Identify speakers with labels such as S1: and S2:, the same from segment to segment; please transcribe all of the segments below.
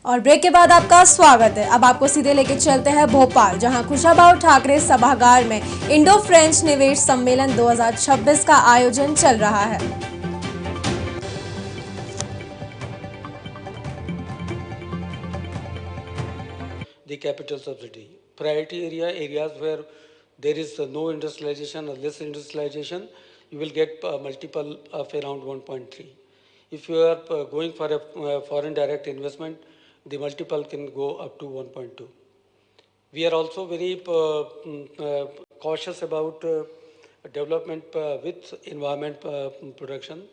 S1: और ब्रेक के बाद आपका स्वागत है। अब आपको सीधे लेके चलते हैं भोपाल, जहां कुशाभाऊ ठाकरे सभागार में इंडो फ्रेंच निवेश सम्मेलन 2026 का आयोजन चल रहा है।
S2: The capital subsidy. Priority areas where there is no industrialization or less industrialization, you will get multiple of around 1.3. If you are going for a foreign direct investment, the multiple can go up to 1.2. We are also very cautious about development with environment protection,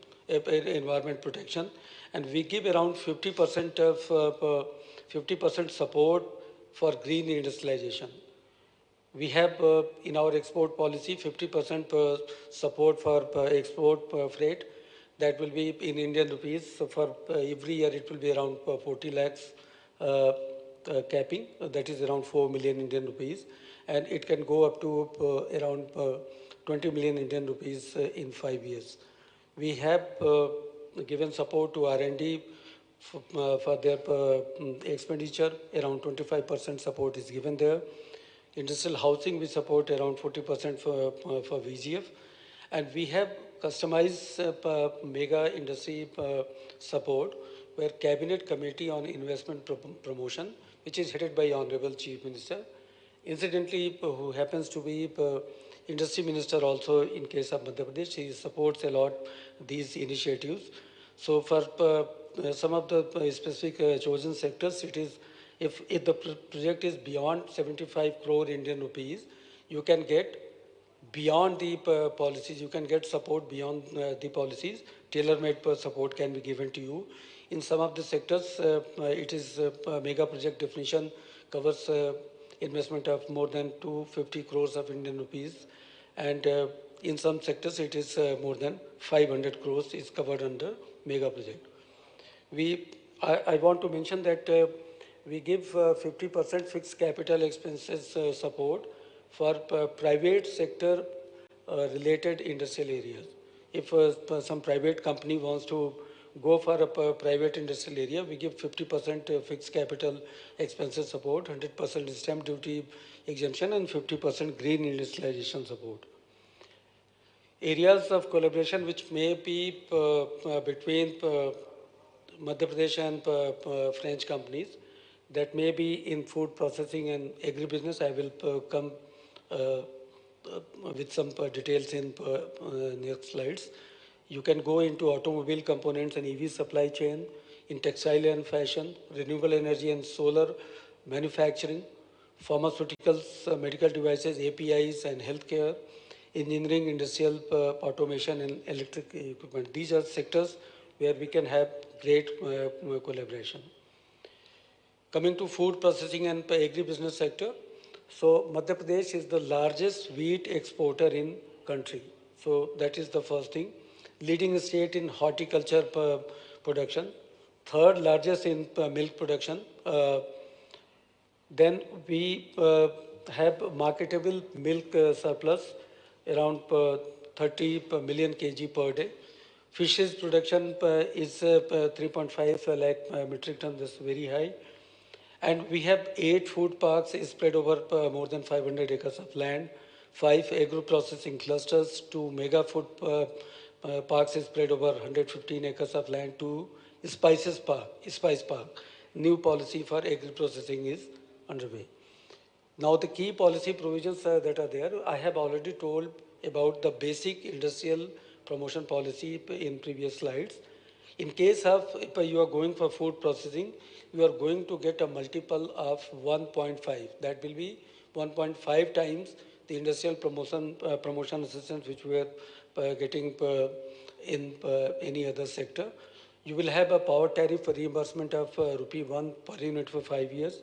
S2: and we give around 50% of 50% support for green industrialization. We have in our export policy 50% support for export freight. That will be in Indian rupees. So for every year it will be around 40 lakhs capping. That is around 4 million Indian rupees. And it can go up to around 20 million Indian rupees in 5 years. We have given support to R&D for their expenditure. Around 25% support is given there. Industrial housing we support around 40% for VGF, and we have customized mega industry support where Cabinet Committee on Investment Promotion, which is headed by Honorable Chief Minister, incidentally who happens to be Industry Minister also in case of Madhya Pradesh. He supports a lot these initiatives. So for some of the specific chosen sectors, it is if the project is beyond 75 crore Indian rupees, you can get beyond the policies, you can get support beyond the policies. Tailor-made support can be given to you. In some of the sectors, it is mega project definition covers investment of more than 250 crores of Indian rupees, and in some sectors it is more than 500 crores is covered under mega project. I want to mention that we give 50% fixed capital expenses support for private sector related industrial areas. If some private company wants to go for a private industrial area, we give 50% fixed capital expenses support, 100% stamp duty exemption, and 50% green industrialization support. Areas of collaboration which may be between Madhya Pradesh and French companies, that may be in food processing and agribusiness. I will come with some details in next slides. You can go into automobile components and EV supply chain, in textile and fashion, renewable energy and solar, manufacturing, pharmaceuticals, medical devices, APIs and healthcare, engineering, industrial automation and electric equipment. These are sectors where we can have great collaboration. Coming to food processing and agribusiness sector, so Madhya Pradesh is the largest wheat exporter in country. So that is the first thing. Leading state in horticulture production, third largest in milk production. Then we have marketable milk surplus around 30 million kg per day. Fishes production is 3.5 lakh metric ton. That's very high. And we have 8 food parks spread over more than 500 acres of land, 5 agro-processing clusters, 2 mega food parks spread over 115 acres of land, 2 spice park. New policy for agri-processing is underway. Now the key policy provisions that are there, I have already told about the basic industrial promotion policy in previous slides. In case of if you are going for food processing, you are going to get a multiple of 1.5. That will be 1.5 times the industrial promotion assistance which we are getting in any other sector. You will have a power tariff reimbursement of rupee 1 per unit for 5 years.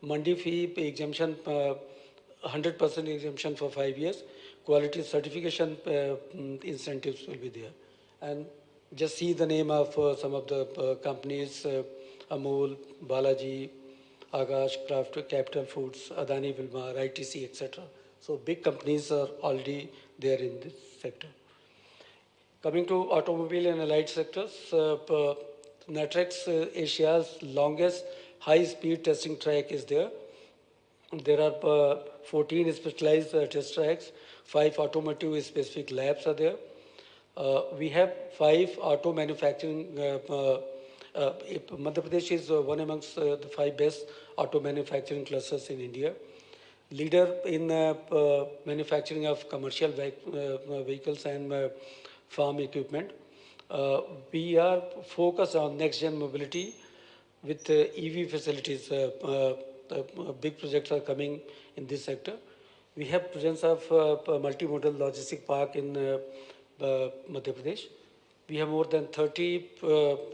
S2: Mandi fee exemption, 100% exemption for 5 years. Quality certification incentives will be there. And just see the name of some of the companies, Amul, Balaji, Agash, Craft, Capital Foods, Adani Wilmar, ITC, etc. So big companies are already there in this sector. Coming to automobile and allied sectors, Natrex, Asia's longest high-speed testing track is there. There are 14 specialized test tracks, 5 automotive specific labs are there. We have 5 auto manufacturing. Madhya Pradesh is one amongst the 5 best auto manufacturing clusters in India. Leader in manufacturing of commercial vehicles and farm equipment. We are focused on next-gen mobility with EV facilities. Big projects are coming in this sector. We have presence of multimodal logistic park in Madhya Pradesh. We have more than 30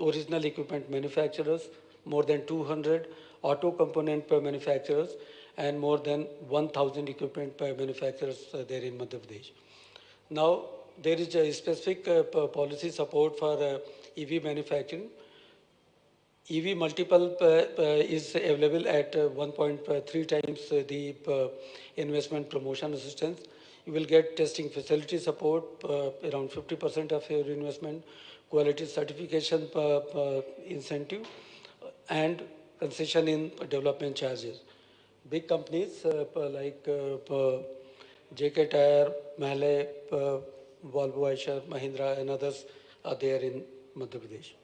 S2: original equipment manufacturers, more than 200 auto component manufacturers, and more than 1,000 equipment manufacturers there in Madhya Pradesh. Now, there is a specific policy support for EV manufacturing. EV multiple is available at 1.3 times the investment promotion assistance. You will get testing facility support, around 50% of your investment, quality certification incentive, and concession in development charges. Big companies like JK Tire, Mahle, Volvo, Eicher, Mahindra, and others are there in Madhya Pradesh.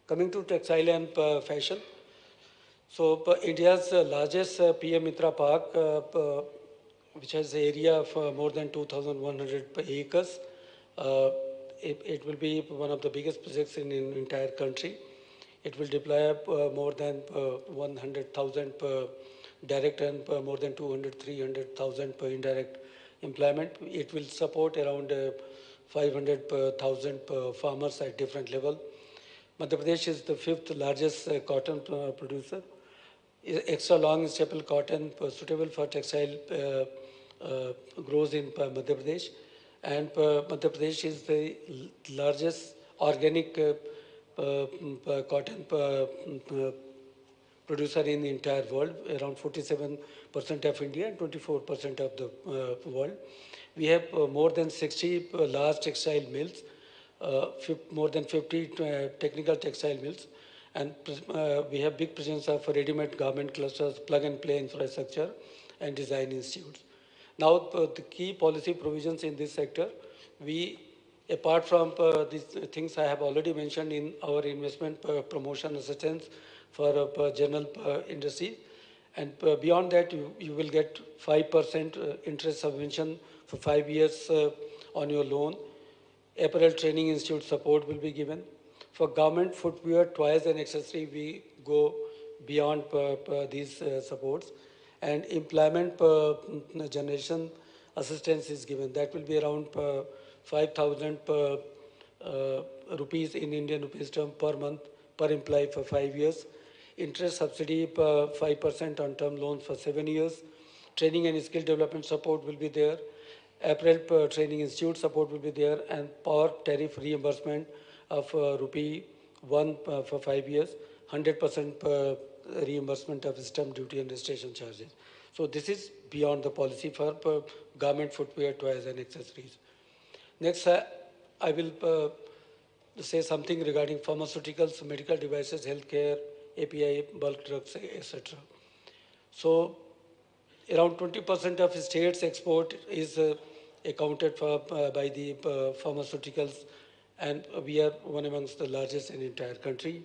S2: Coming to textile and fashion, so India's largest PM Mitra Park, which has an area of more than 2,100 acres, it will be one of the biggest projects in entire country. It will deploy more than 100,000 per direct and more than 200, 300,000 per indirect employment. It will support around 500,000 farmers at different level. Madhya Pradesh is the 5th largest cotton producer. Extra long staple cotton suitable for textile grows in Madhya Pradesh. And Madhya Pradesh is the largest organic cotton producer in the entire world, around 47% of India and 24% of the world. We have more than 60 large textile mills, more than 50 technical textile mills, and we have big presence of ready-made garment clusters, plug-and-play infrastructure, and design institutes. Now, the key policy provisions in this sector, we, apart from these things I have already mentioned in our investment promotion assistance for general industry, and beyond that, you will get 5% interest subvention for 5 years on your loan. Apparel training institute support will be given. For garment, footwear, toys and accessory, we go beyond these supports. And employment generation assistance is given. That will be around 5,000 rupees in Indian rupees term per month per employee for 5 years. Interest subsidy 5% on term loans for 7 years. Training and skill development support will be there. Apparel training institute support will be there, and power tariff reimbursement of rupee 1 for 5 years, 100% reimbursement of stamp duty and registration charges. So this is beyond the policy for garment, footwear, toys and accessories. Next, I will say something regarding pharmaceuticals, medical devices, healthcare, API, bulk drugs, etc. So around 20% of states export is accounted for by the pharmaceuticals, and we are one amongst the largest in the entire country.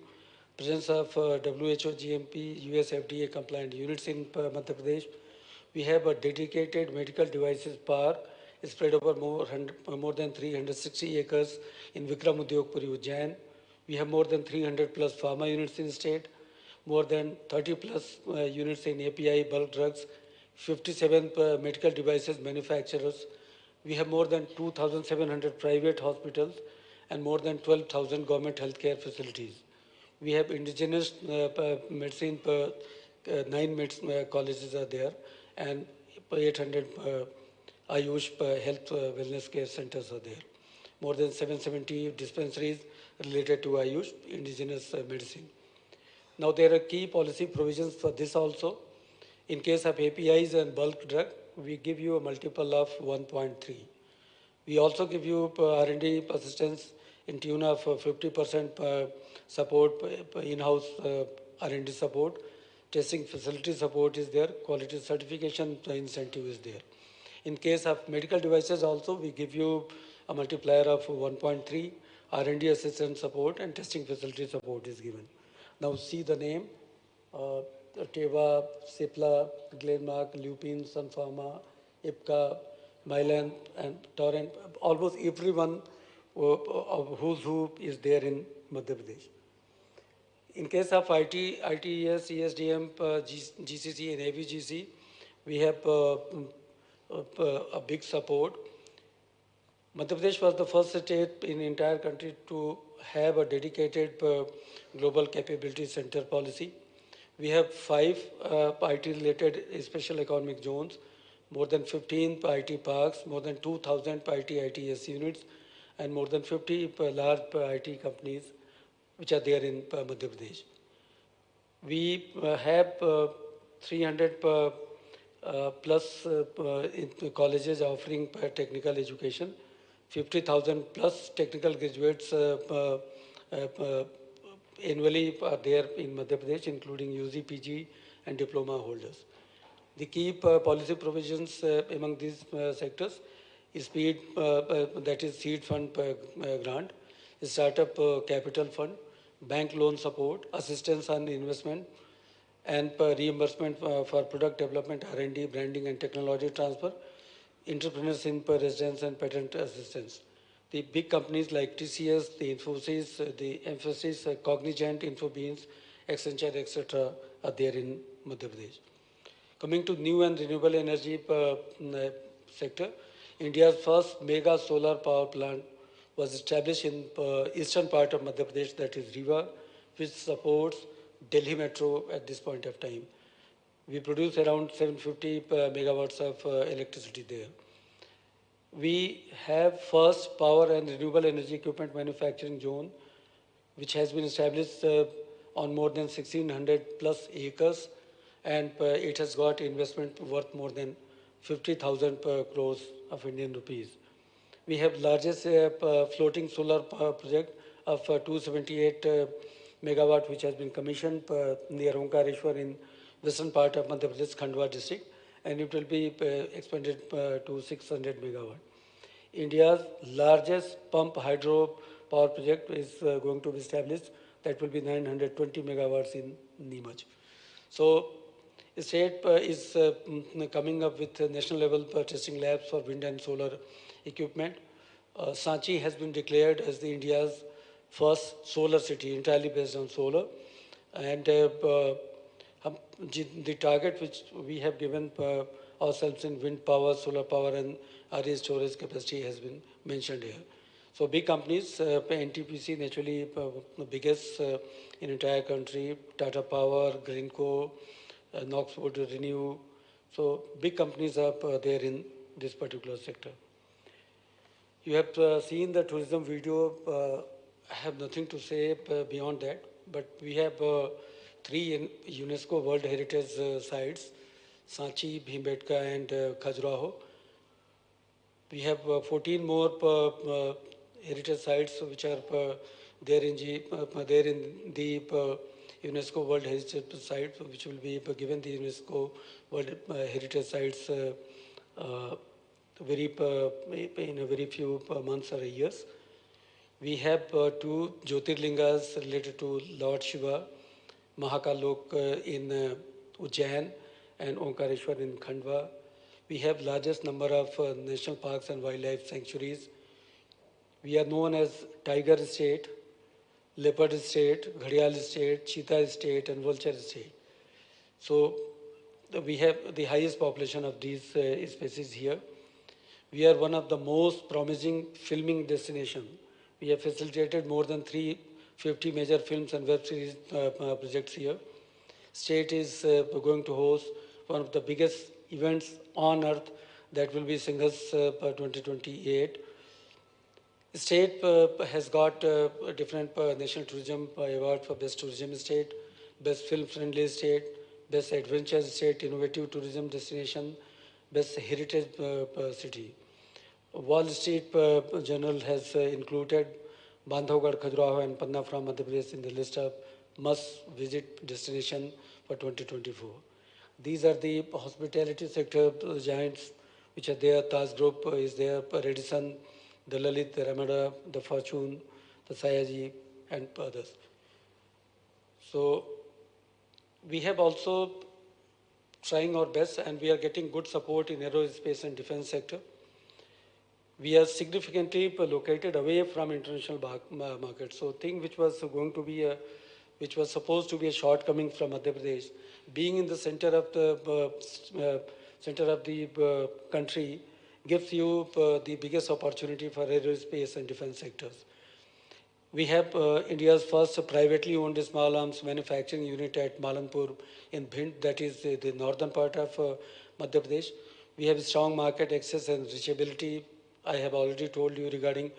S2: Presence of WHO, GMP, US FDA compliant units in Madhya Pradesh. We have a dedicated medical devices park spread over more than 360 acres in Vikram Udyogpuri, Ujjain. We have more than 300 plus pharma units in the state, more than 30 plus units in API, bulk drugs, 57 medical devices manufacturers. We have more than 2,700 private hospitals and more than 12,000 government healthcare facilities. We have indigenous medicine, 9 colleges are there, and 800 Ayush health wellness care centers are there. More than 770 dispensaries related to Ayush, indigenous medicine. Now there are key policy provisions for this also. In case of APIs and bulk drug, we give you a multiple of 1.3. We also give you R&D assistance in tune of 50% support, in-house R&D support testing facility support is there, quality certification incentive is there. In case of medical devices also, we give you a multiplier of 1.3, R&D assistance support and testing facility support is given. Now see the name, uh, Teva, Cipla, Glenmark, Lupin, Sun Pharma, Ipca, Mylan and Torrent, almost everyone who's who is there in Madhya Pradesh. In case of ITES, ESDM, GCC and AVGC, we have a big support. Madhya Pradesh was the first state in the entire country to have a dedicated global capability center policy. We have 5 IT-related special economic zones, more than 15 IT parks, more than 2,000 ITS units, and more than 50 large IT companies which are there in Madhya Pradesh. We have 300 plus colleges offering technical education, 50,000 plus technical graduates annually are there in Madhya Pradesh, including UG, PG and diploma holders. The key policy provisions among these sectors is that is seed fund grant, startup capital fund, bank loan support, assistance on investment, and reimbursement for product development, R&D, branding, and technology transfer, entrepreneurs in residence and patent assistance. The big companies like TCS, the Infosys, the Emphasis, Cognizant, Infobeams, Accenture, etc. are there in Madhya Pradesh. Coming to new and renewable energy sector, India's first mega solar power plant was established in eastern part of Madhya Pradesh, that is Riva, which supports Delhi Metro at this point of time. We produce around 750 megawatts of electricity there. We have first power and renewable energy equipment manufacturing zone, which has been established on more than 1600 plus acres, and it has got investment worth more than 50,000 crores of Indian rupees. We have largest floating solar project of 278 megawatt, which has been commissioned near Omkareshwar in western part of Madhya Pradesh, Khandwa district, and it will be expanded to 600 megawatt. India's largest pump hydro power project is going to be established. That will be 920 megawatts in Neemuch. So, the state is coming up with national level testing labs for wind and solar equipment. Sanchi has been declared as the India's first solar city, entirely based on solar. And the target which we have given ourselves in wind power, solar power, and RE storage capacity has been mentioned here. So big companies, NTPC naturally the biggest in entire country, Tata Power, Greenco, Knoxwood Renew. So big companies are there in this particular sector. You have seen the tourism video. I have nothing to say beyond that, but we have 3 UNESCO World Heritage sites, Sanchi, Bhimbetka and Khajuraho. We have 14 more heritage sites which are there in the UNESCO World Heritage Sites, which will be given the UNESCO World Heritage Sites in a very few months or years. We have 2 Jyotirlingas related to Lord Shiva, Mahakalok in Ujjain and Omkareshwar in Khandwa. We have largest number of national parks and wildlife sanctuaries. We are known as Tiger State, Leopard State, Ghadial State, Cheetah State and Vulture State. So we have the highest population of these species here. We are one of the most promising filming destination. We have facilitated more than 350 major films and web series projects here. State is going to host one of the biggest events on earth, that will be Singers 2028. State has got different national tourism award for best tourism state, best film friendly state, best adventure state, innovative tourism destination, best heritage city. Wall Street Journal has included Bandhavgarh, Khajuraho and Panna from Madhya Pradesh in the list of must visit destination for 2024. These are the hospitality sector giants which are there. Taj Group is there, Radisson, the Lalit, the Ramada, the Fortune, the Sayaji, and others. So we have also trying our best, and we are getting good support in aerospace and defense sector. We are significantly located away from international market. So thing which was going to be which was supposed to be a shortcoming from Madhya Pradesh, being in the center of the country, gives you the biggest opportunity for aerospace and defense sectors. We have India's first privately owned small arms manufacturing unit at Malanpur in Bhind, that is the northern part of Madhya Pradesh. We have strong market access and reachability. I have already told you regarding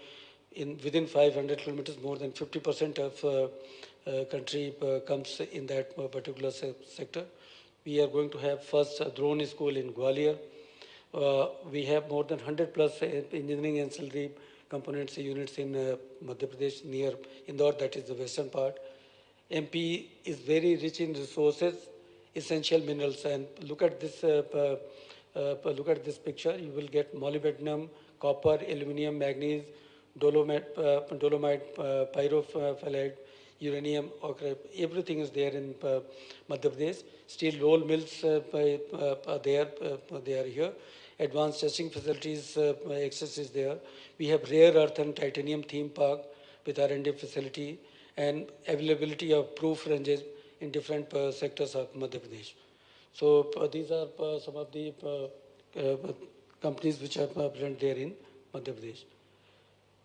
S2: within 500 kilometers, more than 50% of country comes in that particular sector. We are going to have first drone school in Gwalior. We have more than 100 plus engineering ancillary components units in Madhya Pradesh near Indore, that is the western part. MP is very rich in resources, essential minerals, and look at this. Look at this picture. You will get molybdenum, copper, aluminium, manganese, dolomite, pyrophyllite, uranium, ochre. Everything is there in Madhya Pradesh. Steel roll mills are there. They are here. Advanced testing facilities access is there. We have rare earth and titanium theme park with R&D facility and availability of proof ranges in different sectors of Madhya Pradesh. So these are some of the companies which are present there in Madhya Pradesh.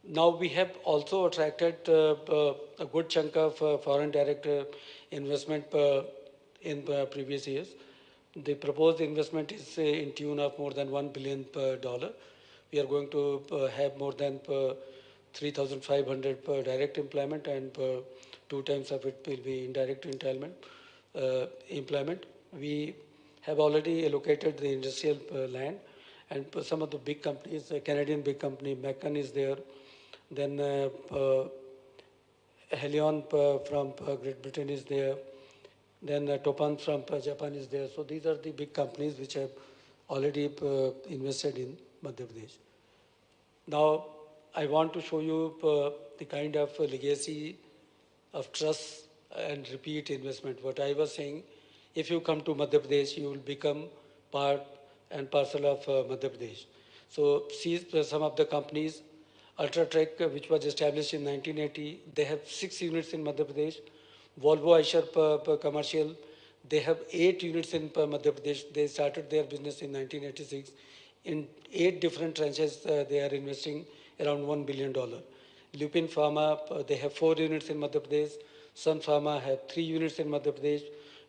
S2: Now we have also attracted a good chunk of foreign direct investment in previous years. The proposed investment is in tune of more than $1 billion per dollar. We are going to have more than 3,500 per direct employment, and two times of it will be indirect employment. We have already allocated the industrial land, and some of the big companies, Canadian big company, Meccan is there, then Helion from Great Britain is there, then Topan from Japan is there. So these are the big companies which have already invested in Madhya Pradesh. Now, I want to show you the kind of legacy of trust and repeat investment. What I was saying, if you come to Madhya Pradesh, you will become part and parcel of Madhya Pradesh. So see some of the companies, Ultratech, which was established in 1980, they have 6 units in Madhya Pradesh. Volvo Eicher Commercial, they have 8 units in Madhya Pradesh. They started their business in 1986. In 8 different tranches, they are investing around $1 billion. Lupin Pharma, they have 4 units in Madhya Pradesh. Sun Pharma have 3 units in Madhya Pradesh.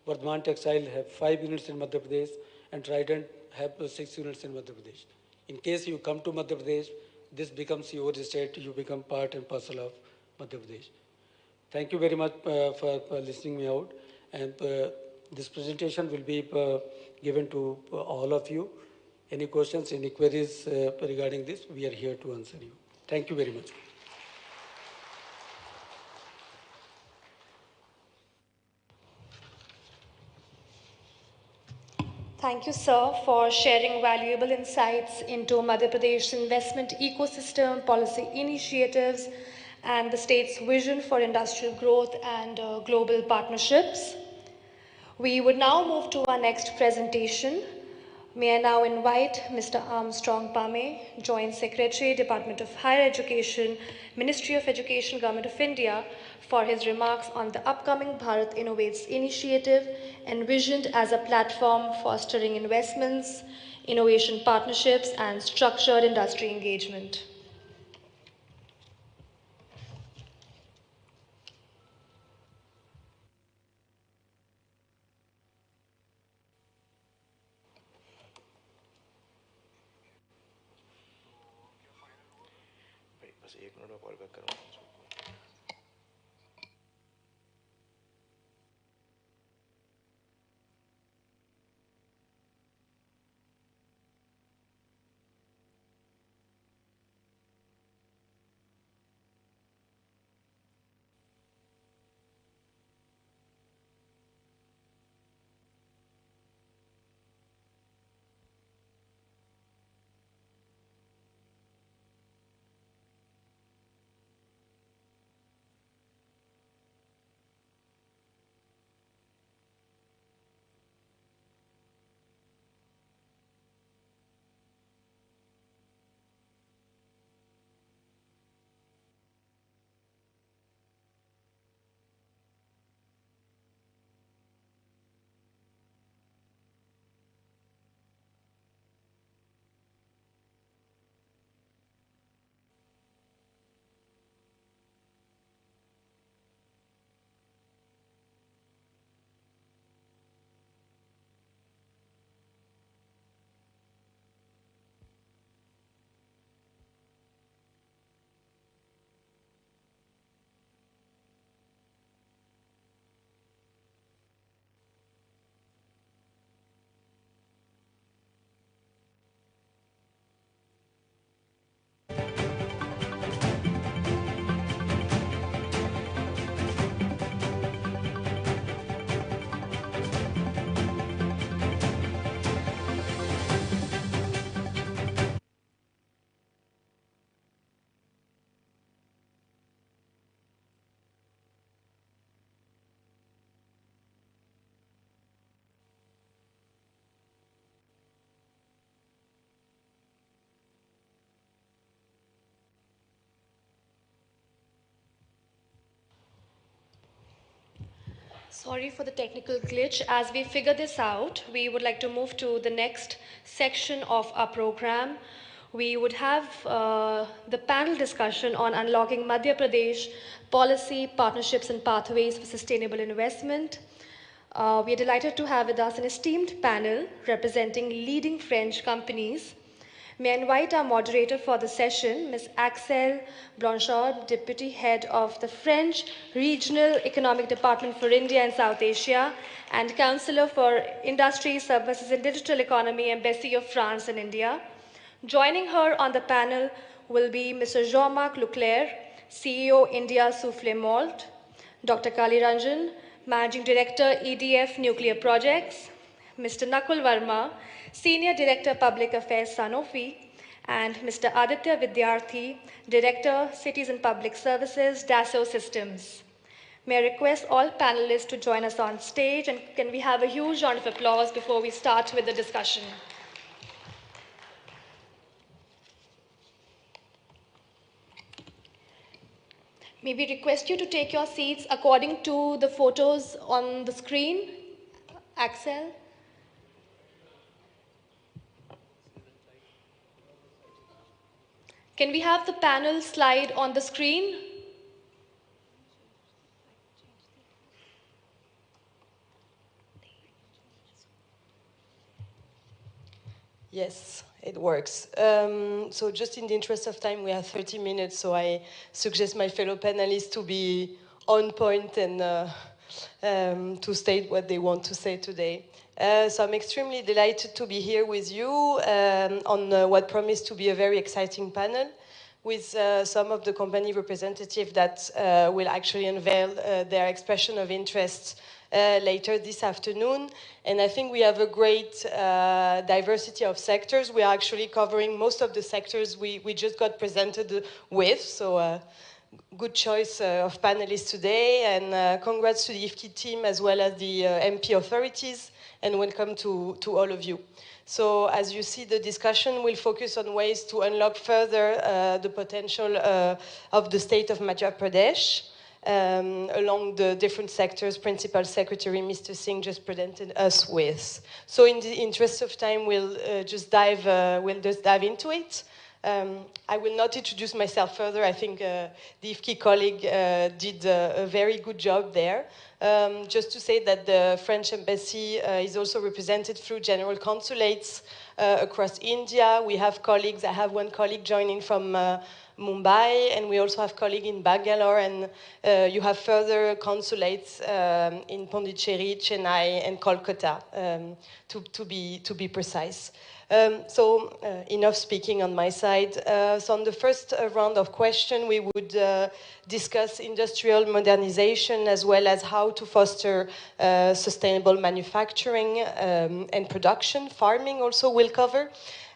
S2: Vardhman Textile have 5 units in Madhya Pradesh. And Trident have 6 units in Madhya Pradesh. In case you come to Madhya Pradesh, this becomes your state. You become part and parcel of Madhya Pradesh. Thank you very much for listening me out. And this presentation will be given to all of you. Any questions, any queries regarding this, we are here to answer you. Thank you very much.
S1: Thank you, sir, for sharing valuable insights into Madhya Pradesh's investment ecosystem, policy initiatives, and the state's vision for industrial growth and global partnerships. We would now move to our next presentation. May I now invite Mr. Armstrong Pame, Joint Secretary, Department of Higher Education, Ministry of Education, Government of India, for his remarks on the upcoming Bharat Innovates initiative, envisioned as a platform fostering investments, innovation partnerships, and structured industry engagement.
S3: बस 1 minute में call back करूँगा।
S1: Sorry for the technical glitch. As we figure this out, we would like to move to the next section of our program. We would have the panel discussion on unlocking Madhya Pradesh policy, partnerships, and pathways for sustainable investment. We are delighted to have with us an esteemed panel representing leading French companies. May I invite our moderator for the session, Ms. Axel Blanchard, Deputy Head of the French Regional Economic Department for India and South Asia, and Counselor for Industry, Services and Digital Economy, Embassy of France in India. Joining her on the panel will be Mr. Jean-Marc Leclerc, CEO, India Souffle Malt, Dr. Kali Ranjan, Managing Director, EDF Nuclear Projects, Mr. Nakul Verma, Senior Director, Public Affairs, Sanofi, and Mr. Aditya Vidyarthi, Director, Cities and Public Services, Dassault Systems. May I request all panelists to join us on stage, and can we have a huge round of applause before we start with the discussion? May we request you to take your seats according to the photos on the screen? Axel? Can we have the panel slide on the screen?
S3: Yes, it works. So just in the interest of time, we have 30 minutes, so I suggest my fellow panelists to be on point and to state what they want to say today. So I'm extremely delighted to be here with you on what promised to be a very exciting panel with some of the company representatives that will actually unveil their expression of interest later this afternoon. And I think we have a great diversity of sectors. We are actually covering most of the sectors we just got presented with. So good choice of panelists today. And congrats to the IFKI team as well as the MP authorities. And welcome to all of you. So as you see, the discussion will focus on ways to unlock further the potential of the state of Madhya Pradesh along the different sectors Principal Secretary Mr. Singh just presented us with. So in the interest of time, we'll just dive into it. I will not introduce myself further. I think the IFKI colleague did a very good job there. Just to say that the French embassy is also represented through general consulates across India. We have colleagues. I have one colleague joining from Mumbai, and we also have colleagues in Bangalore, and you have further consulates in Pondicherry, Chennai, and Kolkata, to be precise. So enough speaking on my side. So on the first round of questions, we would discuss industrial modernization as well as how to foster sustainable manufacturing and production. Farming also will cover.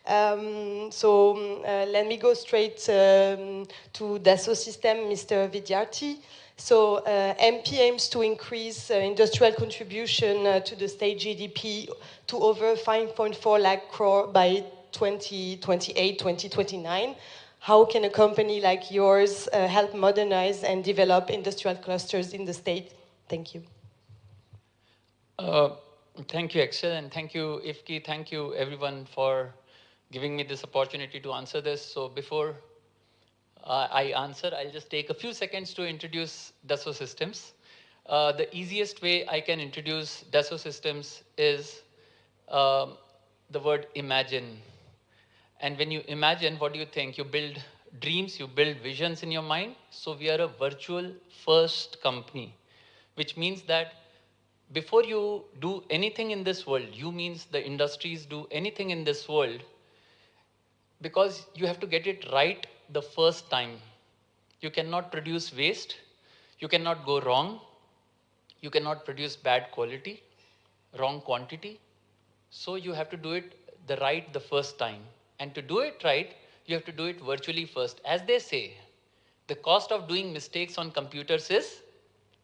S3: Let me go straight to Dassault System, Mr. Vidyarthi. So MP aims to increase industrial contribution to the state GDP to over 5.4 lakh crore by 2028, 2029. How can a company like yours help modernize and develop industrial clusters in the state? Thank you.
S4: Thank you, Axel, and thank you, IFKI. Thank you, everyone, for giving me this opportunity to answer this. So before I answer, I'll just take a few seconds to introduce Dassault Systems. The easiest way I can introduce Dassault Systems is the word imagine. And when you imagine, what do you think? You build dreams, you build visions in your mind. So we are a virtual first company, which means that before you do anything in this world, you means the industries do anything in this world, because you have to get it right the first time. You cannot produce waste, you cannot go wrong, you cannot produce bad quality, wrong quantity. So you have to do it the first time. And to do it right, you have to do it virtually first. As they say, the cost of doing mistakes on computers is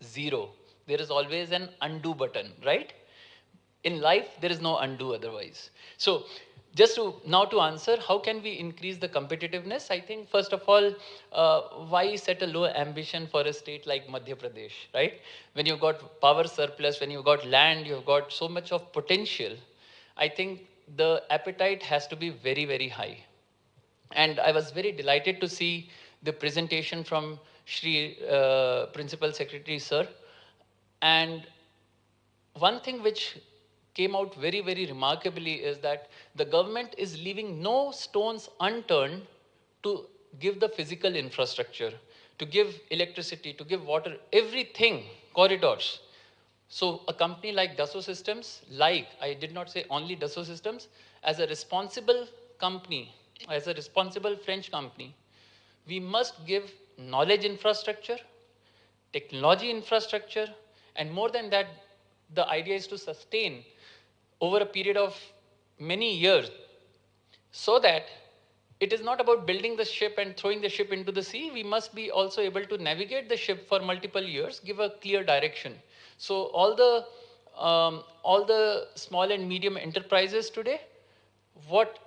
S4: 0. There is always an undo button, right? In life, there is no undo otherwise. So just now to answer, how can we increase the competitiveness? I think first of all, why set a low ambition for a state like Madhya Pradesh, right? When you've got power surplus, when you've got land, you've got so much of potential. I think the appetite has to be very, very high. And I was very delighted to see the presentation from Shri Principal Secretary Sir. And one thing which came out very, very remarkably is that the government is leaving no stones unturned to give the physical infrastructure, to give electricity, to give water, everything, corridors. So a company like Dassault Systems, I did not say only Dassault Systems, as a responsible company, as a responsible French company, we must give knowledge infrastructure, technology infrastructure, and more than that, the idea is to sustain over a period of many years so that it is not about building the ship and throwing the ship into the sea. We must be also able to navigate the ship for multiple years, give a clear direction. So all the small and medium enterprises today, what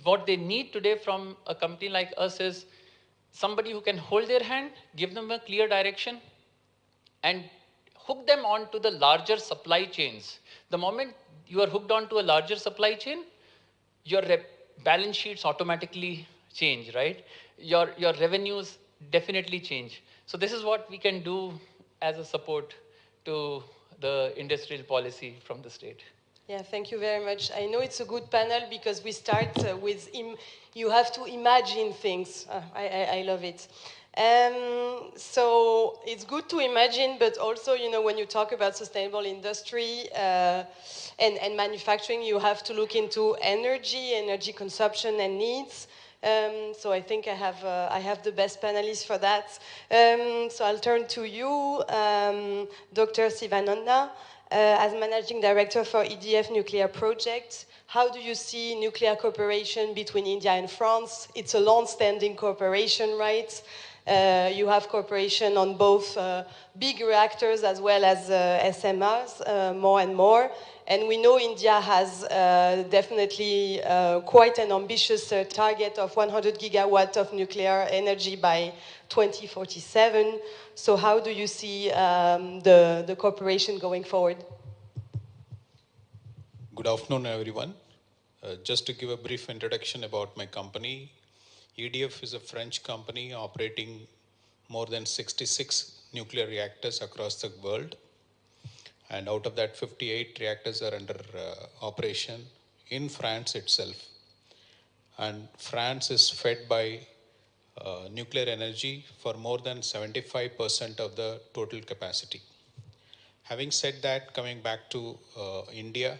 S4: what they need today from a company like us is somebody who can hold their hand, give them a clear direction, and hook them onto the larger supply chains. The moment you are hooked onto a larger supply chain, your balance sheets automatically change, right? Your revenues definitely change. So this is what we can do as a support to the industrial policy from the state.
S3: Yeah, thank you very much. I know it's a good panel because we start with you have to imagine things. I love it. So it's good to imagine, but also, you know, when you talk about sustainable industry and manufacturing, you have to look into energy consumption and needs. So I think I have the best panelists for that. So I'll turn to you, Dr. Sivananda. As Managing Director for EDF Nuclear Project, how do you see nuclear cooperation between India and France? It's a long-standing cooperation, right? You have cooperation on both big reactors as well as SMRs, more and more. And we know India has definitely quite an ambitious target of 100 gigawatts of nuclear energy by 2047. So how do you see the cooperation going forward?
S5: Good afternoon, everyone. Just to give a brief introduction about my company, EDF is a French company operating more than 66 nuclear reactors across the world. And out of that, 58 reactors are under operation in France itself. And France is fed by nuclear energy for more than 75% of the total capacity. Having said that, coming back to India,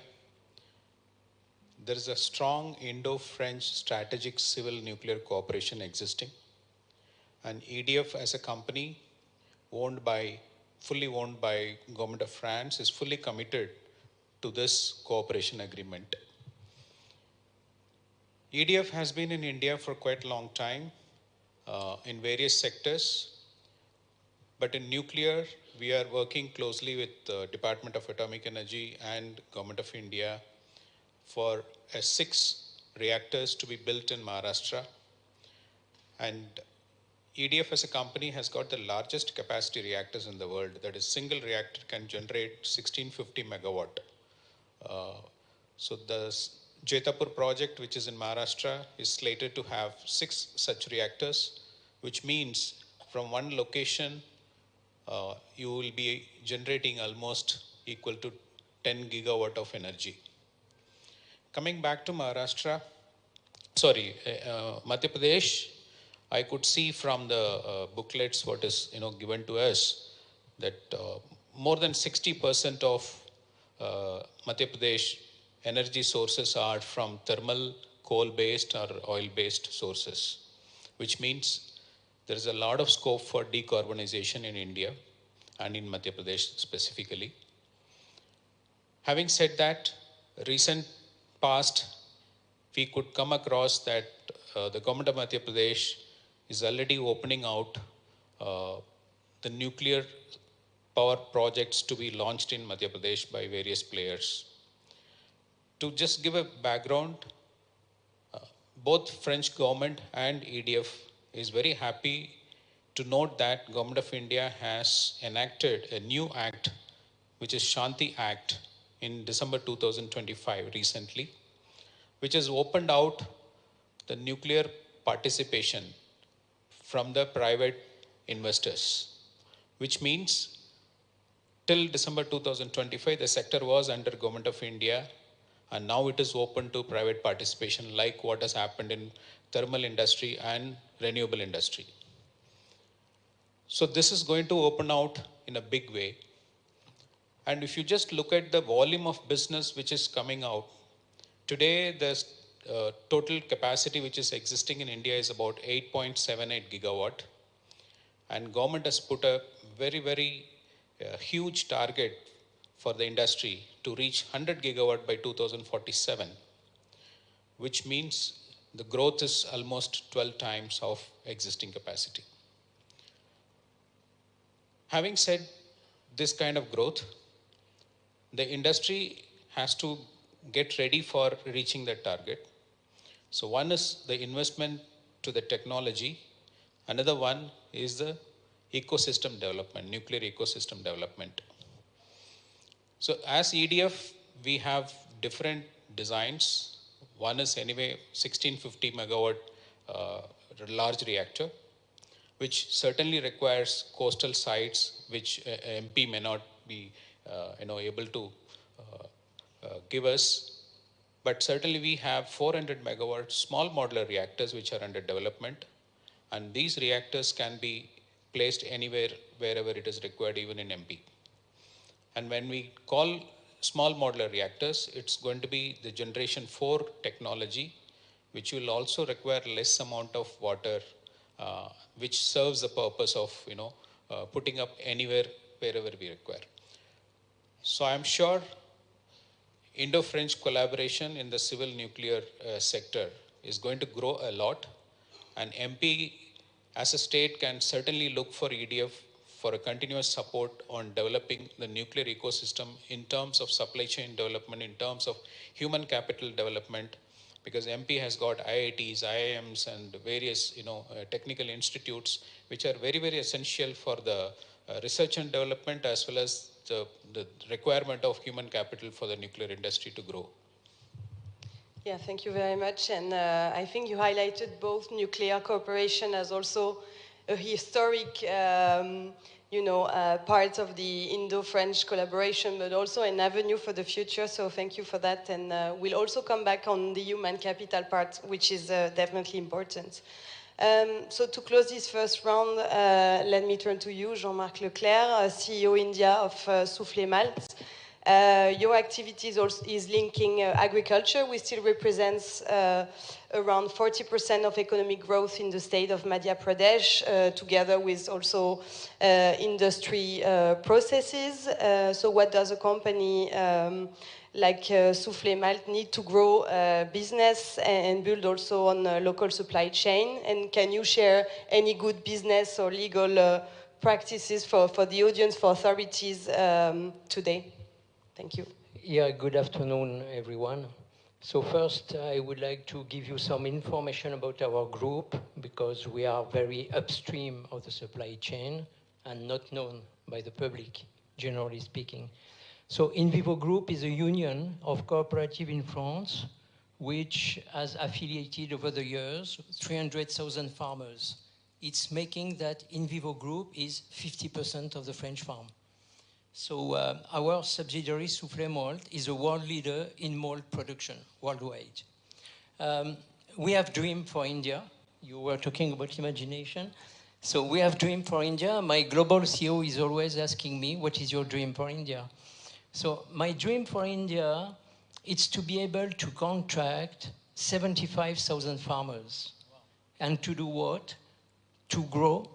S5: there is a strong Indo-French strategic civil nuclear cooperation existing. And EDF as a company fully owned by Government of France is fully committed to this cooperation agreement. EDF has been in India for quite a long time in various sectors, but in nuclear, we are working closely with the Department of Atomic Energy and Government of India for 6 reactors to be built in Maharashtra. And EDF as a company has got the largest capacity reactors in the world. That is, single reactor can generate 1650 megawatt. So the Jetapur project, which is in Maharashtra, is slated to have 6 such reactors, which means from one location, you will be generating almost equal to 10 gigawatt of energy. Coming back to Madhya Pradesh, I could see from the booklets what is given to us that more than 60% of Madhya Pradesh energy sources are from thermal, coal-based or oil-based sources, which means there is a lot of scope for decarbonization in India and in Madhya Pradesh specifically. Having said that, recent past, we could come across that the government of Madhya Pradesh is already opening out the nuclear power projects to be launched in Madhya Pradesh by various players. To just give a background, both French government and EDF is very happy to note that Government of India has enacted a new act, which is Shanti Act, in December 2025 recently, which has opened out the nuclear participation from the private investors, which means till December 2025, the sector was under Government of India, and now it is open to private participation, like what has happened in thermal industry and renewable industry. So this is going to open out in a big way. And if you just look at the volume of business which is coming out, today the total capacity which is existing in India is about 8.78 gigawatt. And government has put a very huge target for the industry to reach 100 gigawatt by 2047, which means the growth is almost 12 times of existing capacity. Having said this kind of growth, the industry has to get ready for reaching that target. So one is the investment to the technology. Another one is the ecosystem development, nuclear ecosystem development. So as EDF, we have different designs. One is anyway 1650 megawatt large reactor, which certainly requires coastal sites, which MP may not be able to give us. But certainly we have 400 megawatt small modular reactors which are under development. And these reactors can be placed anywhere, wherever it is required, even in MP. And when we call small modular reactors, it's going to be the generation 4 technology, which will also require less amount of water, which serves the purpose of putting up anywhere, wherever we require. So I'm sure Indo-French collaboration in the civil nuclear sector is going to grow a lot, and MP as a state can certainly look for EDF for a continuous support on developing the nuclear ecosystem in terms of supply chain development, in terms of human capital development, because MP has got IITs, IIMs, and various technical institutes which are very essential for the research and development, as well as the requirement of human capital for the nuclear industry to grow.
S3: Yeah, thank you very much. And I think you highlighted both nuclear cooperation as also a historic, part of the Indo-French collaboration, but also an avenue for the future. So thank you for that. And we'll also come back on the human capital part, which is definitely important. So to close this first round, let me turn to you, Jean-Marc Leclerc, CEO India of Soufflet Malt. Your activities also is linking agriculture, which still represents around 40% of economic growth in the state of Madhya Pradesh, together with also industry processes. So what does a company like Soufflet Malt need to grow business and build also on local supply chain? And can you share any good business or legal practices for the audience, for authorities today? Thank you.
S6: Yeah, good afternoon, everyone. So first, I would like to give you some information about our group, because we are very upstream of the supply chain and not known by the public, generally speaking. So In Vivo Group is a union of cooperatives in France, which has affiliated over the years 300,000 farmers. It's making that In Vivo Group is 50% of the French farm. So our subsidiary, Soufflet Malt, is a world leader in malt production worldwide. We have dream for India. You were talking about imagination. So we have dream for India. My global CEO is always asking me, what is your dream for India? So my dream for India is to be able to contract 75,000 farmers. Wow. And to do what? To grow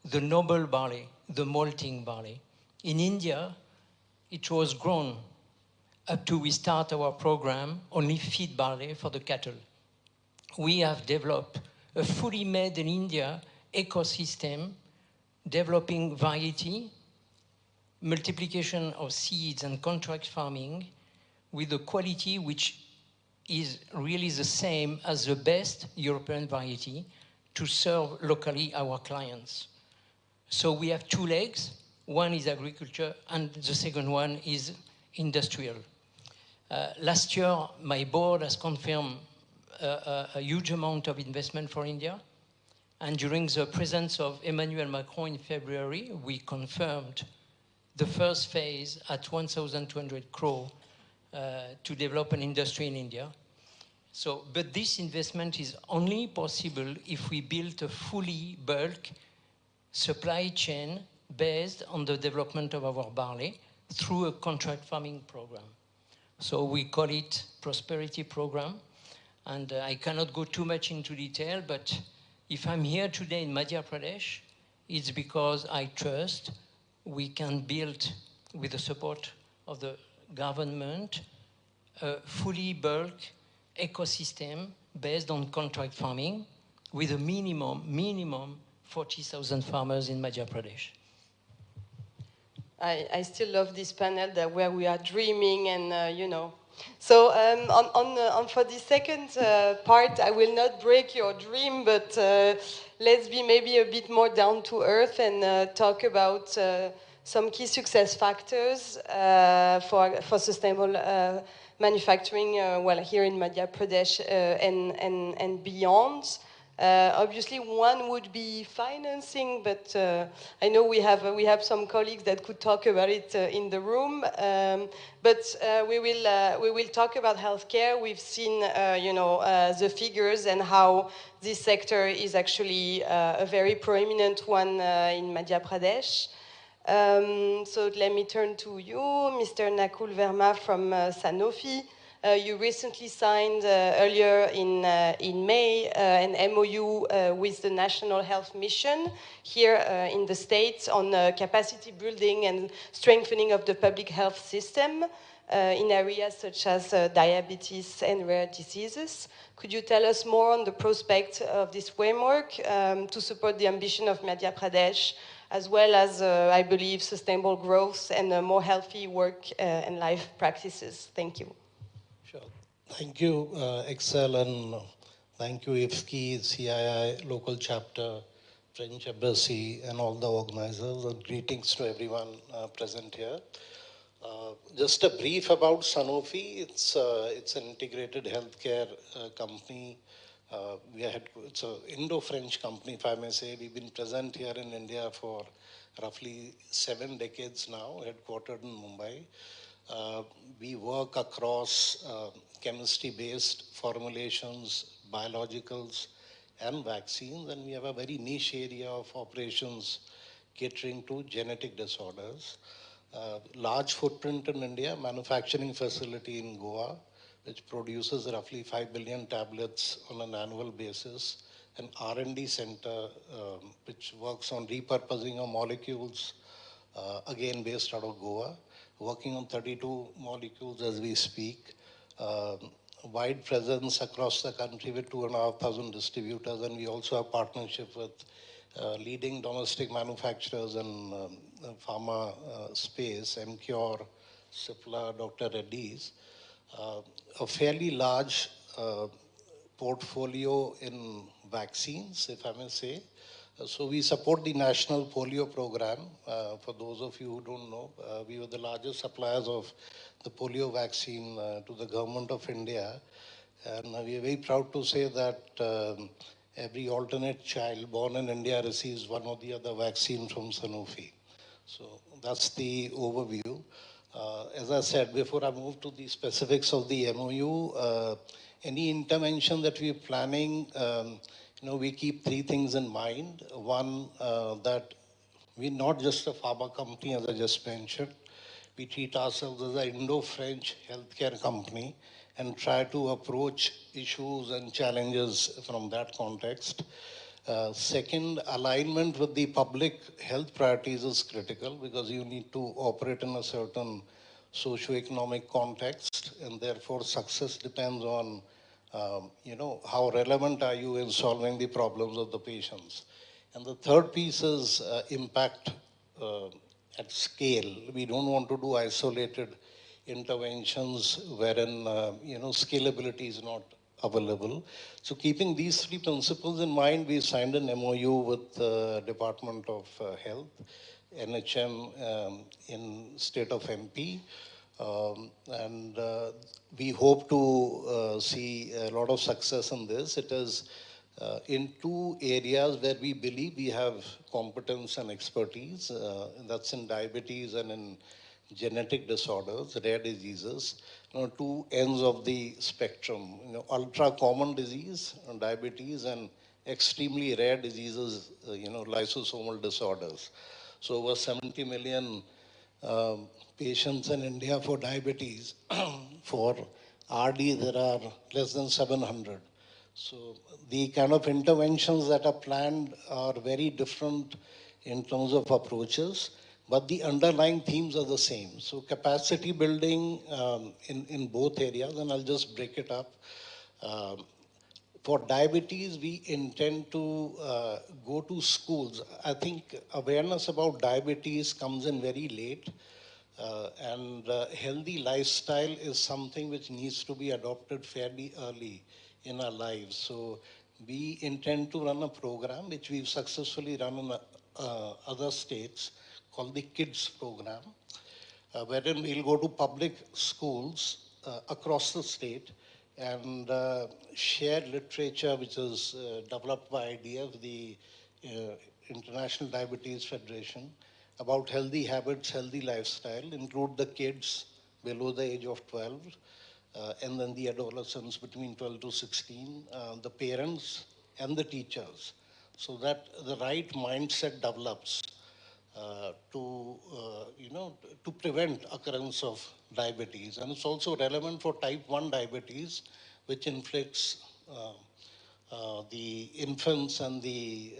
S6: the noble barley, the malting barley. In India, it was grown up to we start our program, only feed barley for the cattle. We have developed a fully made in India ecosystem, developing variety, multiplication of seeds and contract farming, with a quality which is really the same as the best European variety to serve locally our clients. So we have two legs. One is agriculture, and the second one is industrial. Last year, my board has confirmed a huge amount of investment for India. And during the presence of Emmanuel Macron in February, we confirmed the first phase at 1,200 crore to develop an industry in India. So, but this investment is only possible if we build a fully bulk supply chain based on the development of our barley through a contract farming program. So we call it Prosperity Program. And I cannot go too much into detail, but if I'm here today in Madhya Pradesh, it's because I trust we can build, with the support of the government, a fully bulk ecosystem based on contract farming with a minimum 40,000 farmers in Madhya Pradesh.
S3: I still love this panel that where we are dreaming and, you know. So for the second part, I will not break your dream, but let's be maybe a bit more down to earth and talk about some key success factors for sustainable manufacturing, well, here in Madhya Pradesh and beyond. Obviously, one would be financing, but I know we have some colleagues that could talk about it in the room. But we will talk about healthcare. We've seen, you know, the figures and how this sector is actually a very prominent one in Madhya Pradesh. So let me turn to you, Mr. Nakul Verma from Sanofi. You recently signed earlier in May an MOU with the National Health Mission here in the States on capacity building and strengthening of the public health system in areas such as diabetes and rare diseases. Could you tell us more on the prospect of this framework to support the ambition of Madhya Pradesh, as well as, I believe, sustainable growth and more healthy work and life practices? Thank you.
S7: Sure. Thank you, Excel, and thank you, IFCI, CII, local chapter, French Embassy, and all the organizers, and greetings to everyone present here. Just a brief about Sanofi. It's an integrated healthcare company. It's an Indo-French company, if I may say. We've been present here in India for roughly 7 decades now, headquartered in Mumbai. We work across chemistry-based formulations, biologicals, and vaccines, and we have a very niche area of operations catering to genetic disorders. Large footprint in India, manufacturing facility in Goa, which produces roughly 5 billion tablets on an annual basis, an R&D center which works on repurposing of molecules, again based out of Goa, working on 32 molecules as we speak. Wide presence across the country with 2,500 distributors, and we also have partnership with leading domestic manufacturers in pharma space, MCure, Cipla, Dr. Reddy's. A fairly large portfolio in vaccines, if I may say. So we support the National Polio Program. For those of you who don't know, we were the largest suppliers of the polio vaccine to the government of India. And we are very proud to say that every alternate child born in India receives one or the other vaccine from Sanofi. So that's the overview. As I said, before I move to the specifics of the MOU, any intervention that we're planning, we keep 3 things in mind. One, that we're not just a pharma company, as I just mentioned. We treat ourselves as an Indo-French healthcare company and try to approach issues and challenges from that context. Second, alignment with the public health priorities is critical because you need to operate in a certain socio-economic context, and therefore success depends on how relevant are you in solving the problems of the patients. And the third piece is impact at scale. We don't want to do isolated interventions wherein, scalability is not available. So keeping these three principles in mind, we signed an MOU with the Department of Health, NHM in state of MP. And we hope to see a lot of success in this. It is in two areas where we believe we have competence and expertise. That's in diabetes and in genetic disorders, rare diseases. Two ends of the spectrum. Ultra common disease, diabetes, and extremely rare diseases, lysosomal disorders. So over 70 million patients in India for diabetes. For RD, there are less than 700. So the kind of interventions that are planned are very different in terms of approaches, but the underlying themes are the same. So capacity building in both areas, and I'll just break it up. Um, for diabetes, we intend to go to schools. I think awareness about diabetes comes in very late. And healthy lifestyle is something which needs to be adopted fairly early in our lives. So we intend to run a program which we've successfully run in other states called the KIDS program, wherein we'll go to public schools across the state and share literature which is developed by IDF, the uh, International Diabetes Federation, about healthy habits, healthy lifestyle, include the kids below the age of 12, and then the adolescents between 12 to 16, the parents and the teachers, so that the right mindset develops to prevent occurrence of diabetes. And it's also relevant for type 1 diabetes, which inflicts the infants and the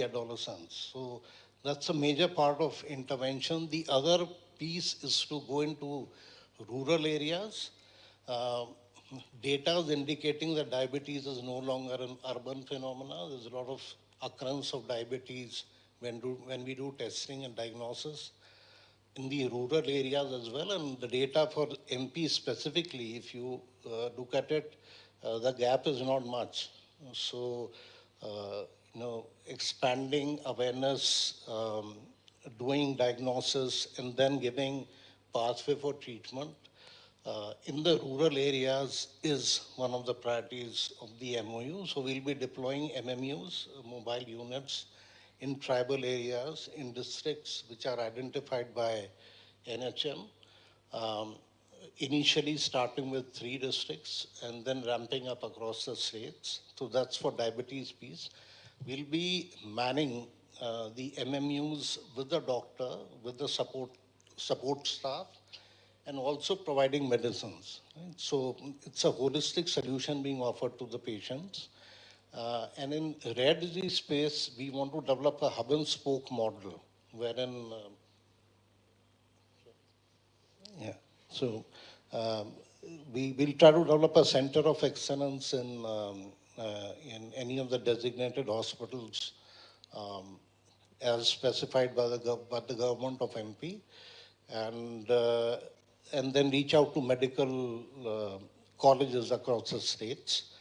S7: adolescents. So that's a major part of intervention. The other piece is to go into rural areas. Uh, Data is indicating that diabetes is no longer an urban phenomenon. There's a lot of occurrence of diabetes when we do testing and diagnosis in the rural areas as well. And the data for MP specifically, if you look at it, the gap is not much. So, expanding awareness, doing diagnosis, and then giving pathway for treatment in the rural areas is one of the priorities of the MOU. So we'll be deploying MMUs, mobile units, in tribal areas, in districts which are identified by NHM, um, initially starting with 3 districts and then ramping up across the states. So that's for diabetes piece. We'll be manning the MMUs with the doctor, with the support staff, and also providing medicines. Right? So it's a holistic solution being offered to the patients. And in rare disease space, we want to develop a hub and spoke model, wherein, yeah, so um, we will try to develop a center of excellence in any of the designated hospitals as specified by the government of MP, and uh, and then reach out to medical colleges across the states,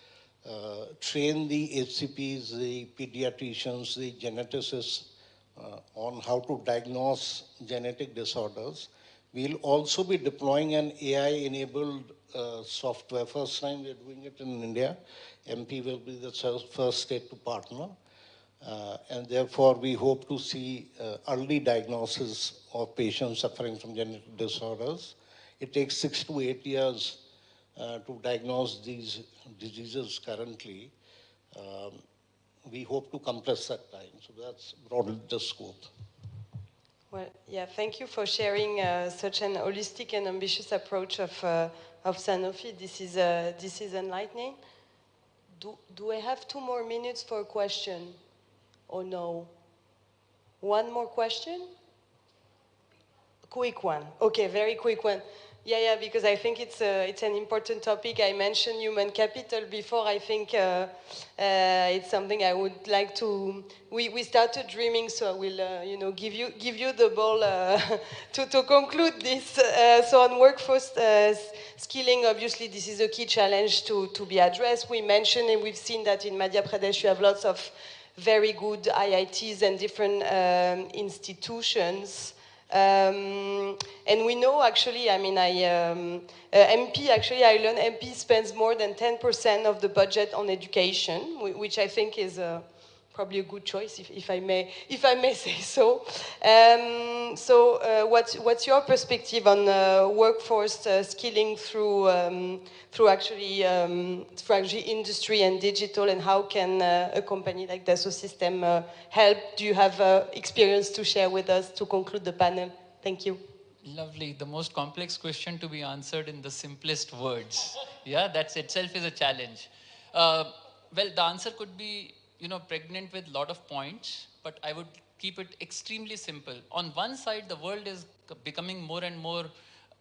S7: train the HCPs, the pediatricians, the geneticists on how to diagnose genetic disorders. We'll also be deploying an AI-enabled software. First time we're doing it in India. MP will be the first state to partner. And therefore, we hope to see early diagnosis of patients suffering from genetic disorders. It takes 6 to 8 years to diagnose these diseases currently. Um, we hope to compress that time. So that's broadly the scope.
S3: Well, yeah, thank you for sharing such an holistic and ambitious approach of Sanofi. This is enlightening. Do I have 2 more minutes for a question? Or no? One more question? Quick one. Okay, very quick one. Yeah, because I think it's an important topic. I mentioned human capital before. I think it's something I would like to. We started dreaming, so I will give you the ball to conclude this. So on workforce skilling, obviously this is a key challenge to be addressed. We mentioned and we've seen that in Madhya Pradesh you have lots of very good IITs and different institutions. And we know actually, I mean, MP, actually, I learned MP spends more than 10% of the budget on education, which I think is probably a good choice, if I may say so. What's your perspective on workforce skilling through actually industry and digital, and how can a company like Dassault System help? Do you have experience to share with us to conclude the panel? Thank you.
S4: Lovely. The most complex question to be answered in the simplest words. Yeah, that itself is a challenge. Well, the answer could be, pregnant with a lot of points, but I would keep it extremely simple. On one side, the world is becoming more and more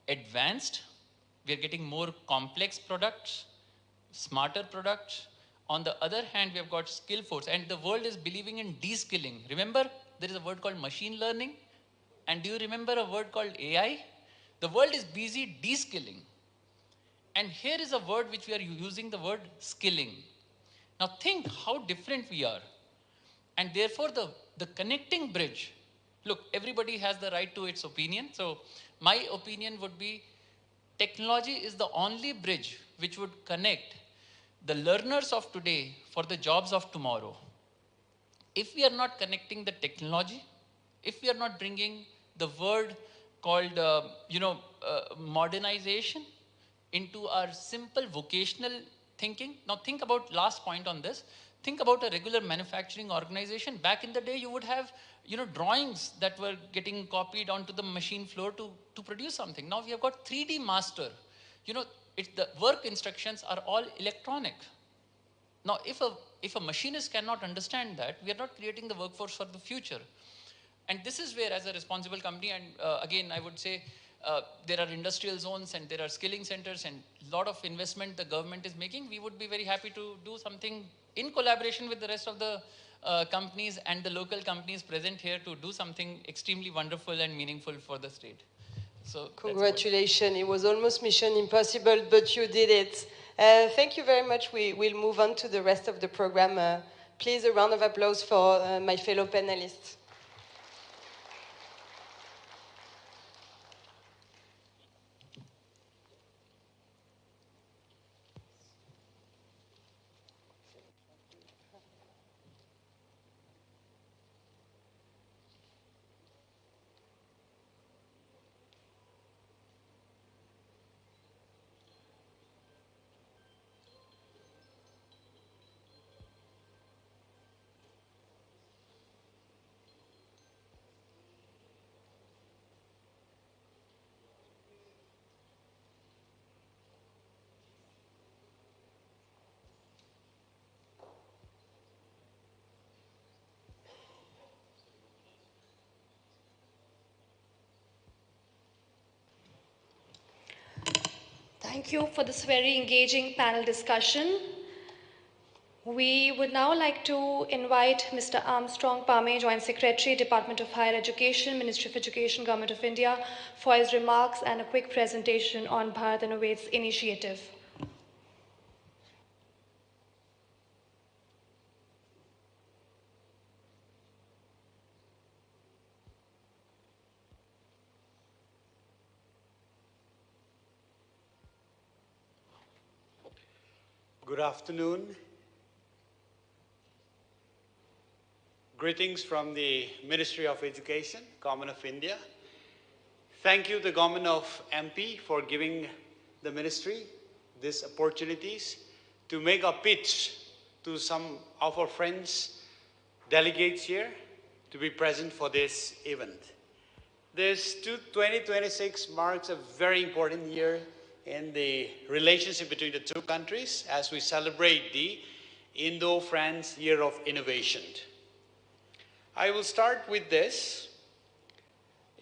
S4: advanced. We are getting more complex products, smarter products. On the other hand, we have got skill force, and the world is believing in de-skilling. Remember, there is a word called machine learning. And do you remember a word called AI? The world is busy de-skilling. And here is a word which we are using, the word skilling. Now think how different we are. And therefore the connecting bridge, look, everybody has the right to its opinion. So my opinion would be technology is the only bridge which would connect the learners of today for the jobs of tomorrow. If we are not connecting the technology, if we are not bringing the word called, modernization into our simple vocational thinking. Now think about last point on this. Think about a regular manufacturing organization. Back in the day, you would have, drawings that were getting copied onto the machine floor to produce something. Now we have got 3D master. The work instructions are all electronic. Now, if a machinist cannot understand that, we are not creating the workforce for the future. And this is where, as a responsible company, and again, I would say there are industrial zones and there are skilling centers and a lot of investment the government is making. We would be very happy to do something in collaboration with the rest of the companies and the local companies present here to do something extremely wonderful and meaningful for the state. So
S3: congratulations. It was almost mission impossible, but you did it. Thank you very much. We'll move on to the rest of the program. Please, a round of applause for my fellow panelists.
S1: Thank you for this very engaging panel discussion. We would now like to invite Mr. Armstrong Pame, Joint Secretary, Department of Higher Education, Ministry of Education, Government of India, for his remarks and a quick presentation on Bharat Innovates initiative.
S8: Good afternoon. Greetings from the Ministry of Education, Government of India. Thank you, the Government of MP, for giving the Ministry these opportunities to make a pitch to some of our friends, delegates here, to be present for this event. This 2026 marks a very important year in the relationship between the two countries as we celebrate the Indo-France Year of Innovation. I will start with this.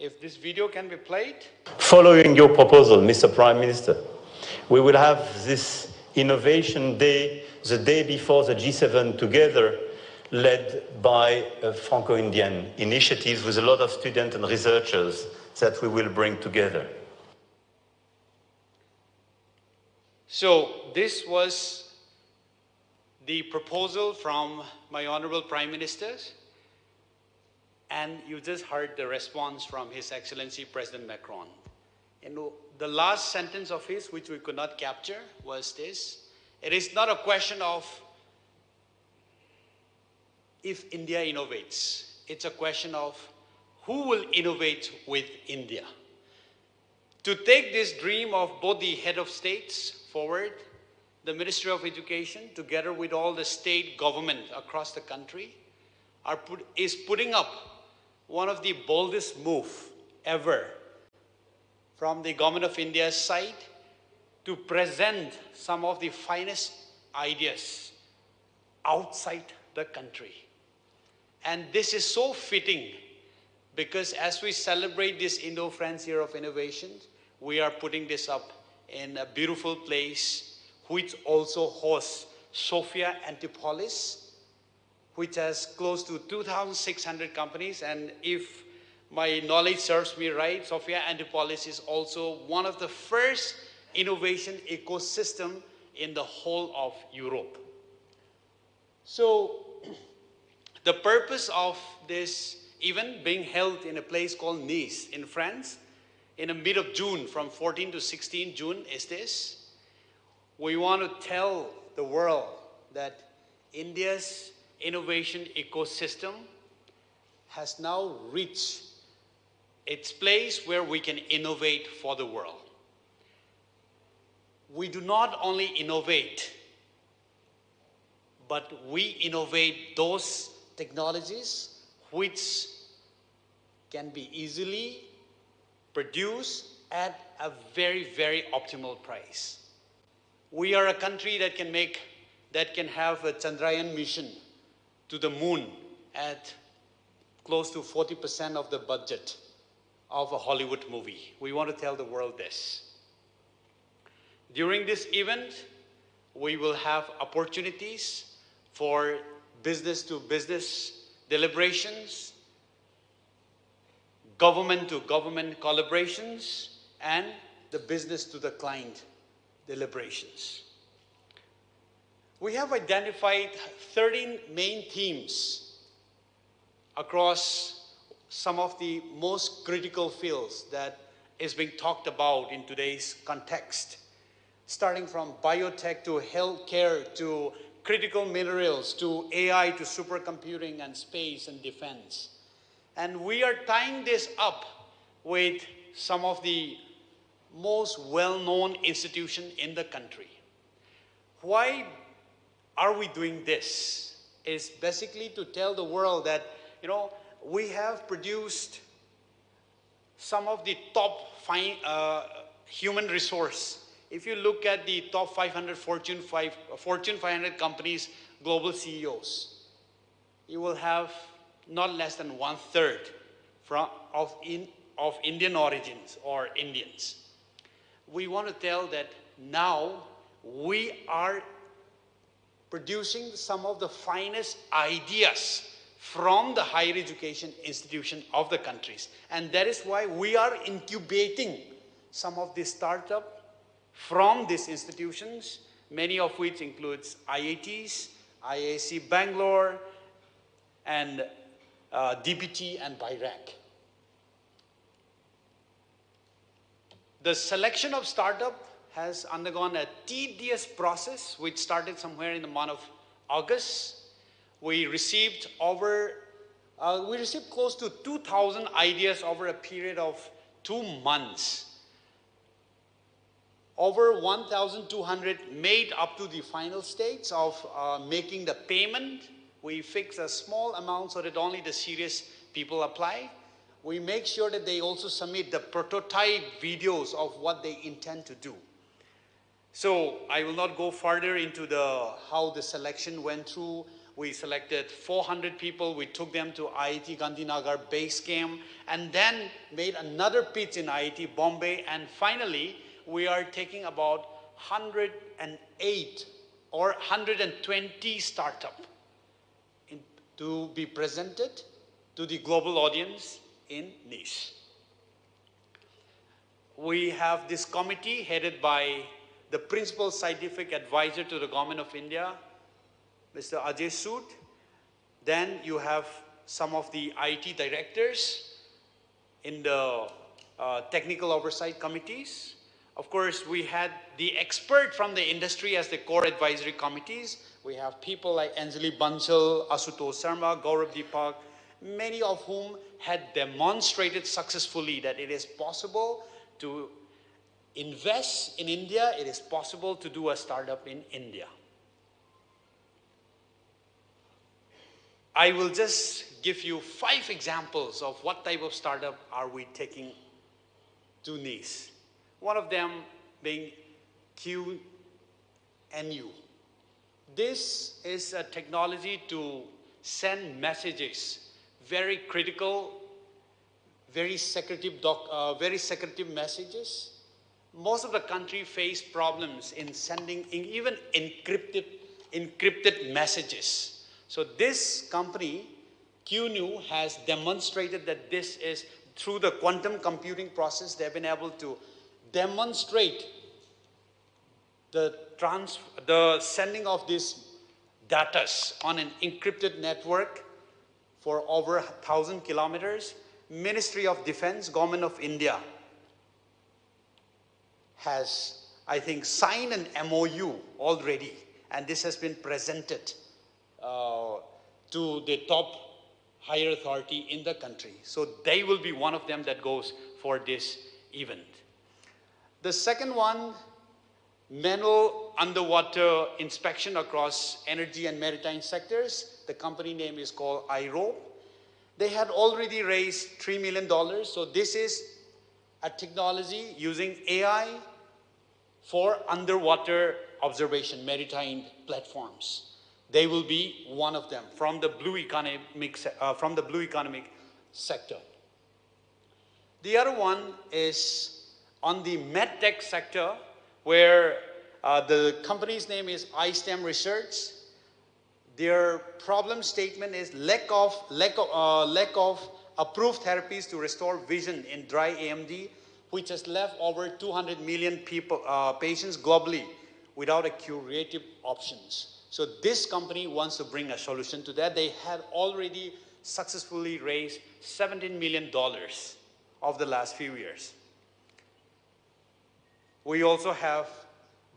S8: if this video can be played.
S9: Following your proposal, Mr. Prime Minister, we will have this Innovation Day the day before the G7 together, led by a Franco-Indian initiative with a lot of students and researchers that we will bring together.
S8: So this was the proposal from my Honorable Prime Minister, and you just heard the response from His Excellency President Macron. And the last sentence of his, which we could not capture, was this: it is not a question of if India innovates, it's a question of who will innovate with India. To take this dream of both the head of states forward, the Ministry of Education, together with all the state government across the country, is putting up one of the boldest move ever from the Government of India's side to present some of the finest ideas outside the country. And this is so fitting because as we celebrate this Indo-France Year of Innovation, we are putting this up in a beautiful place which also hosts Sophia Antipolis, which has close to 2,600 companies. And if my knowledge serves me right, Sophia Antipolis is also one of the first innovation ecosystem in the whole of Europe. So the purpose of this event being held in a place called Nice in France in the mid of June, from 14 to 16 June, is this. We want to tell the world that India's innovation ecosystem has now reached its place where we can innovate for the world. We do not only innovate, but we innovate those technologies which can be easily produced at a very, very optimal price. We are a country that can have a Chandrayaan mission to the moon at close to 40% of the budget of a Hollywood movie. We want to tell the world this. During this event, we will have opportunities for business-to-business deliberations, government-to-government collaborations, and the business-to-the-client deliberations. We have identified 13 main themes across some of the most critical fields that is being talked about in today's context, starting from biotech to healthcare to critical minerals to AI to supercomputing and space and defense. And we are tying this up with some of the most well-known institutions in the country. Why are we doing this? It's basically to tell the world that, we have produced some of the top human resource. If you look at the top 500 Fortune 500 companies, global CEOs, you will have not less than 1/3 of Indian origins or Indians. We want to tell that now we are producing some of the finest ideas from the higher education institution of the countries. And that is why we are incubating some of these startups from these institutions, many of which includes IITs, IISc Bangalore, and DBT and BIRAC. The selection of startup has undergone a tedious process, which started somewhere in the month of August. We received close to 2,000 ideas over a period of 2 months. Over 1,200 made up to the final stage of making the payment. We fix a small amount so that only the serious people apply. We make sure that they also submit the prototype videos of what they intend to do. So I will not go further into how the selection went through. We selected 400 people. We took them to IIT Gandhinagar base camp and then made another pitch in IIT Bombay. And finally, we are taking about 108 or 120 startups to be presented to the global audience in Nice. We have this committee headed by the principal scientific advisor to the government of India, Mr. Ajay Sood. Then you have some of the IT directors in the technical oversight committees. Of course, we had the expert from the industry as the core advisory committees. We have people like Anjali Bansal, Asutosh Sharma, Gaurav Deepak, many of whom had demonstrated successfully that it is possible to invest in India, it is possible to do a startup in India. I will just give you 5 examples of what type of startup are we taking to Nice. One of them being QNU. This is a technology to send messages, very critical, very secretive messages. Most of the country face problems in sending even encrypted messages. So this company, QNU, has demonstrated that this is, through the quantum computing process, they've been able to demonstrate the sending of these data on an encrypted network for over 1,000 kilometers. Ministry of Defense, Government of India has, I think, signed an MOU already, and this has been presented to the top higher authority in the country. So they will be one of them that goes for this event. The second one, manual underwater inspection across energy and maritime sectors. The company name is called IRO. They had already raised $3 million. So this is a technology using AI for underwater observation, maritime platforms. They will be one of them from the blue economic sector. The other one is on the medtech sector, where the company's name is iStem Research. Their problem statement is lack of approved therapies to restore vision in dry AMD, which has left over 200 million patients globally without a curative options. So this company wants to bring a solution to that. They had already successfully raised $17 million of the last few years. We also have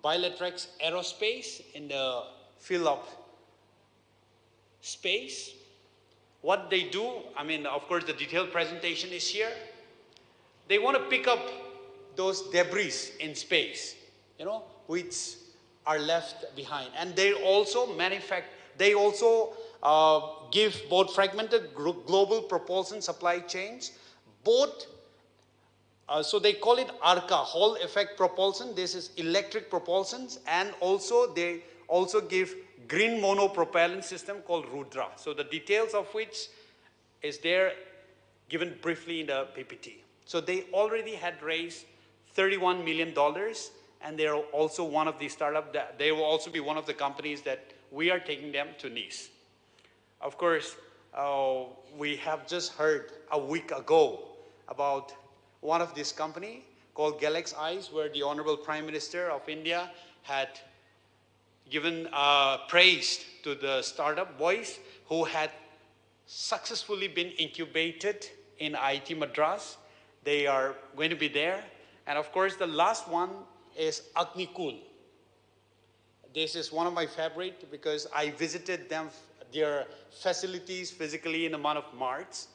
S8: Bilatrex Aerospace in the field of space. What they do, I mean, of course, the detailed presentation is here. They want to pick up those debris in space, which are left behind. And they also give both fragmented global propulsion supply chains, so they call it ARCA, Hall Effect Propulsion. This is electric propulsions, and they also give green monopropellant system called Rudra. So the details of which is there given briefly in the PPT. So they already had raised $31 million, and they are also one of the startups that they will also be one of the companies that we are taking them to Nice. Of course, we have just heard a week ago about one of this company called Galax Eyes, where the Honorable Prime Minister of India had given praise to the startup boys who had successfully been incubated in IIT Madras. They are going to be there. And of course, the last one is Agnikul. This is one of my favorite because I visited their facilities physically in the month of March.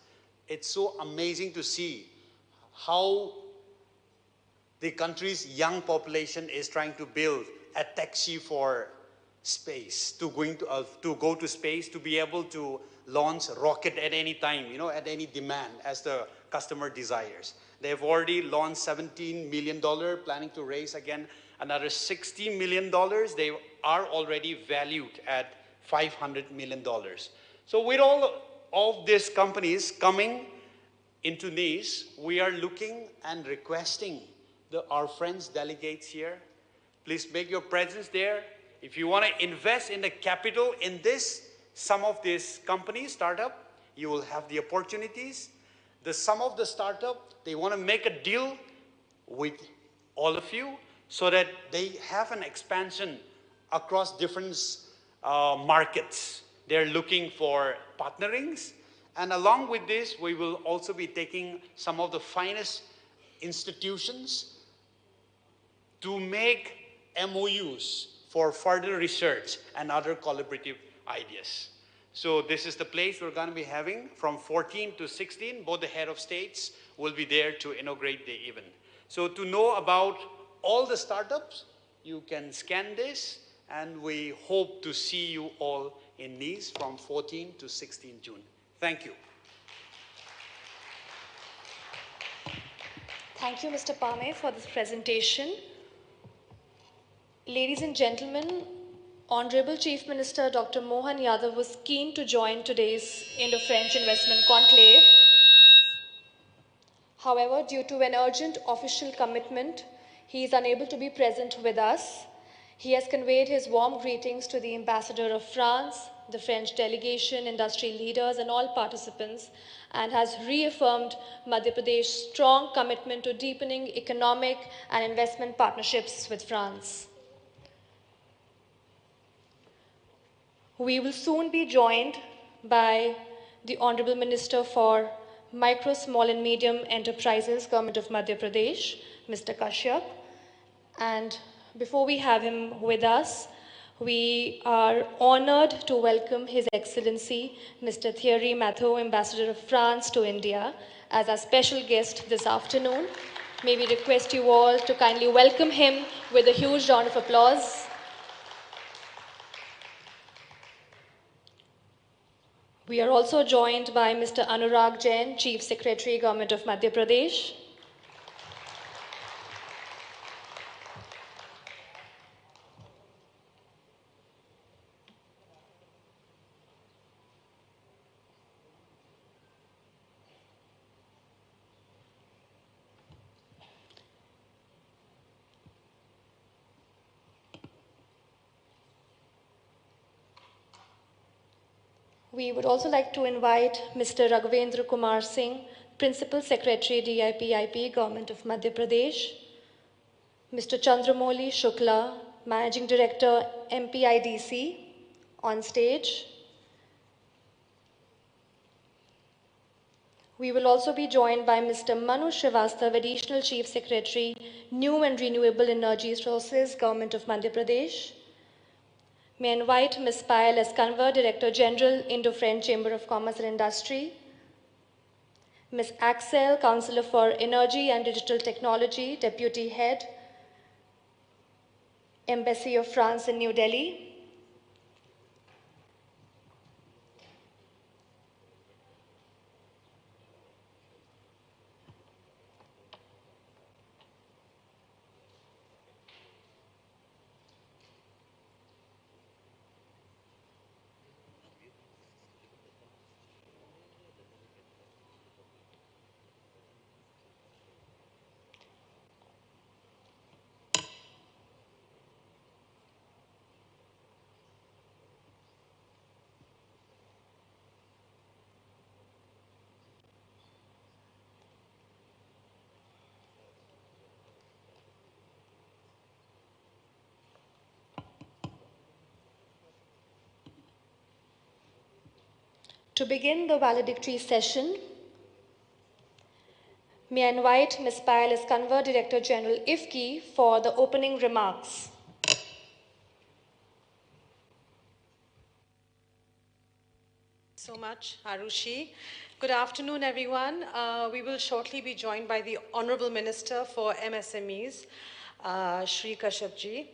S8: It's so amazing to see how the country's young population is trying to build a taxi for space, to go to space, to be able to launch rocket at any time, at any demand as the customer desires. They've already launched $17 million, planning to raise again another $60 million. They are already valued at $500 million. So with all of these companies coming into Nice, we are looking and requesting our friends delegates here, please make your presence there. If you want to invest in the capital in some of these companies, startup, you will have the opportunities. Some of the startup, they want to make a deal with all of you so that they have an expansion across different markets. They're looking for partnerings. And along with this, we will also be taking some of the finest institutions to make MOUs for further research and other collaborative ideas. So this is the place we're going to be having from 14 to 16. Both the head of states will be there to inaugurate the event. So to know about all the startups, you can scan this, and we hope to see you all in Nice from 14 to 16 June. Thank you.
S1: Thank you, Mr. Pame, for this presentation. Ladies and gentlemen, Honorable Chief Minister Dr. Mohan Yadav was keen to join today's Indo-French Investment Conclave. However, due to an urgent official commitment, he is unable to be present with us. He has conveyed his warm greetings to the Ambassador of France, the French delegation, industry leaders, and all participants, and has reaffirmed Madhya Pradesh's strong commitment to deepening economic and investment partnerships with France. We will soon be joined by the Honorable Minister for Micro, Small and Medium Enterprises, Government of Madhya Pradesh, Mr. Kashyap. And before we have him with us, we are honored to welcome His Excellency, Mr. Thierry Mathieu, Ambassador of France to India, as our special guest this afternoon. May we request you all to kindly welcome him with a huge round of applause. We are also joined by Mr. Anurag Jain, Chief Secretary, Government of Madhya Pradesh. We would also like to invite Mr. Raghavendra Kumar Singh, Principal Secretary, DIPIP, Government of Madhya Pradesh. Mr. Chandramouli Shukla, Managing Director, MPIDC, on stage. We will also be joined by Mr. Manu Srivastav, Additional Chief Secretary, New and Renewable Energy Sources, Government of Madhya Pradesh. May I invite Ms. Payal Eskanvar, Director General, Indo-French Chamber of Commerce and Industry. Ms. Axel, Councillor for Energy and Digital Technology, Deputy Head, Embassy of France in New Delhi. To begin the valedictory session, may I invite Ms. Payal Eskanvar, Director General, IFCI, for the opening remarks.
S10: So much, Arushi. Good afternoon, everyone. We will shortly be joined by the Honorable Minister for MSMEs, Shri Kashyapji.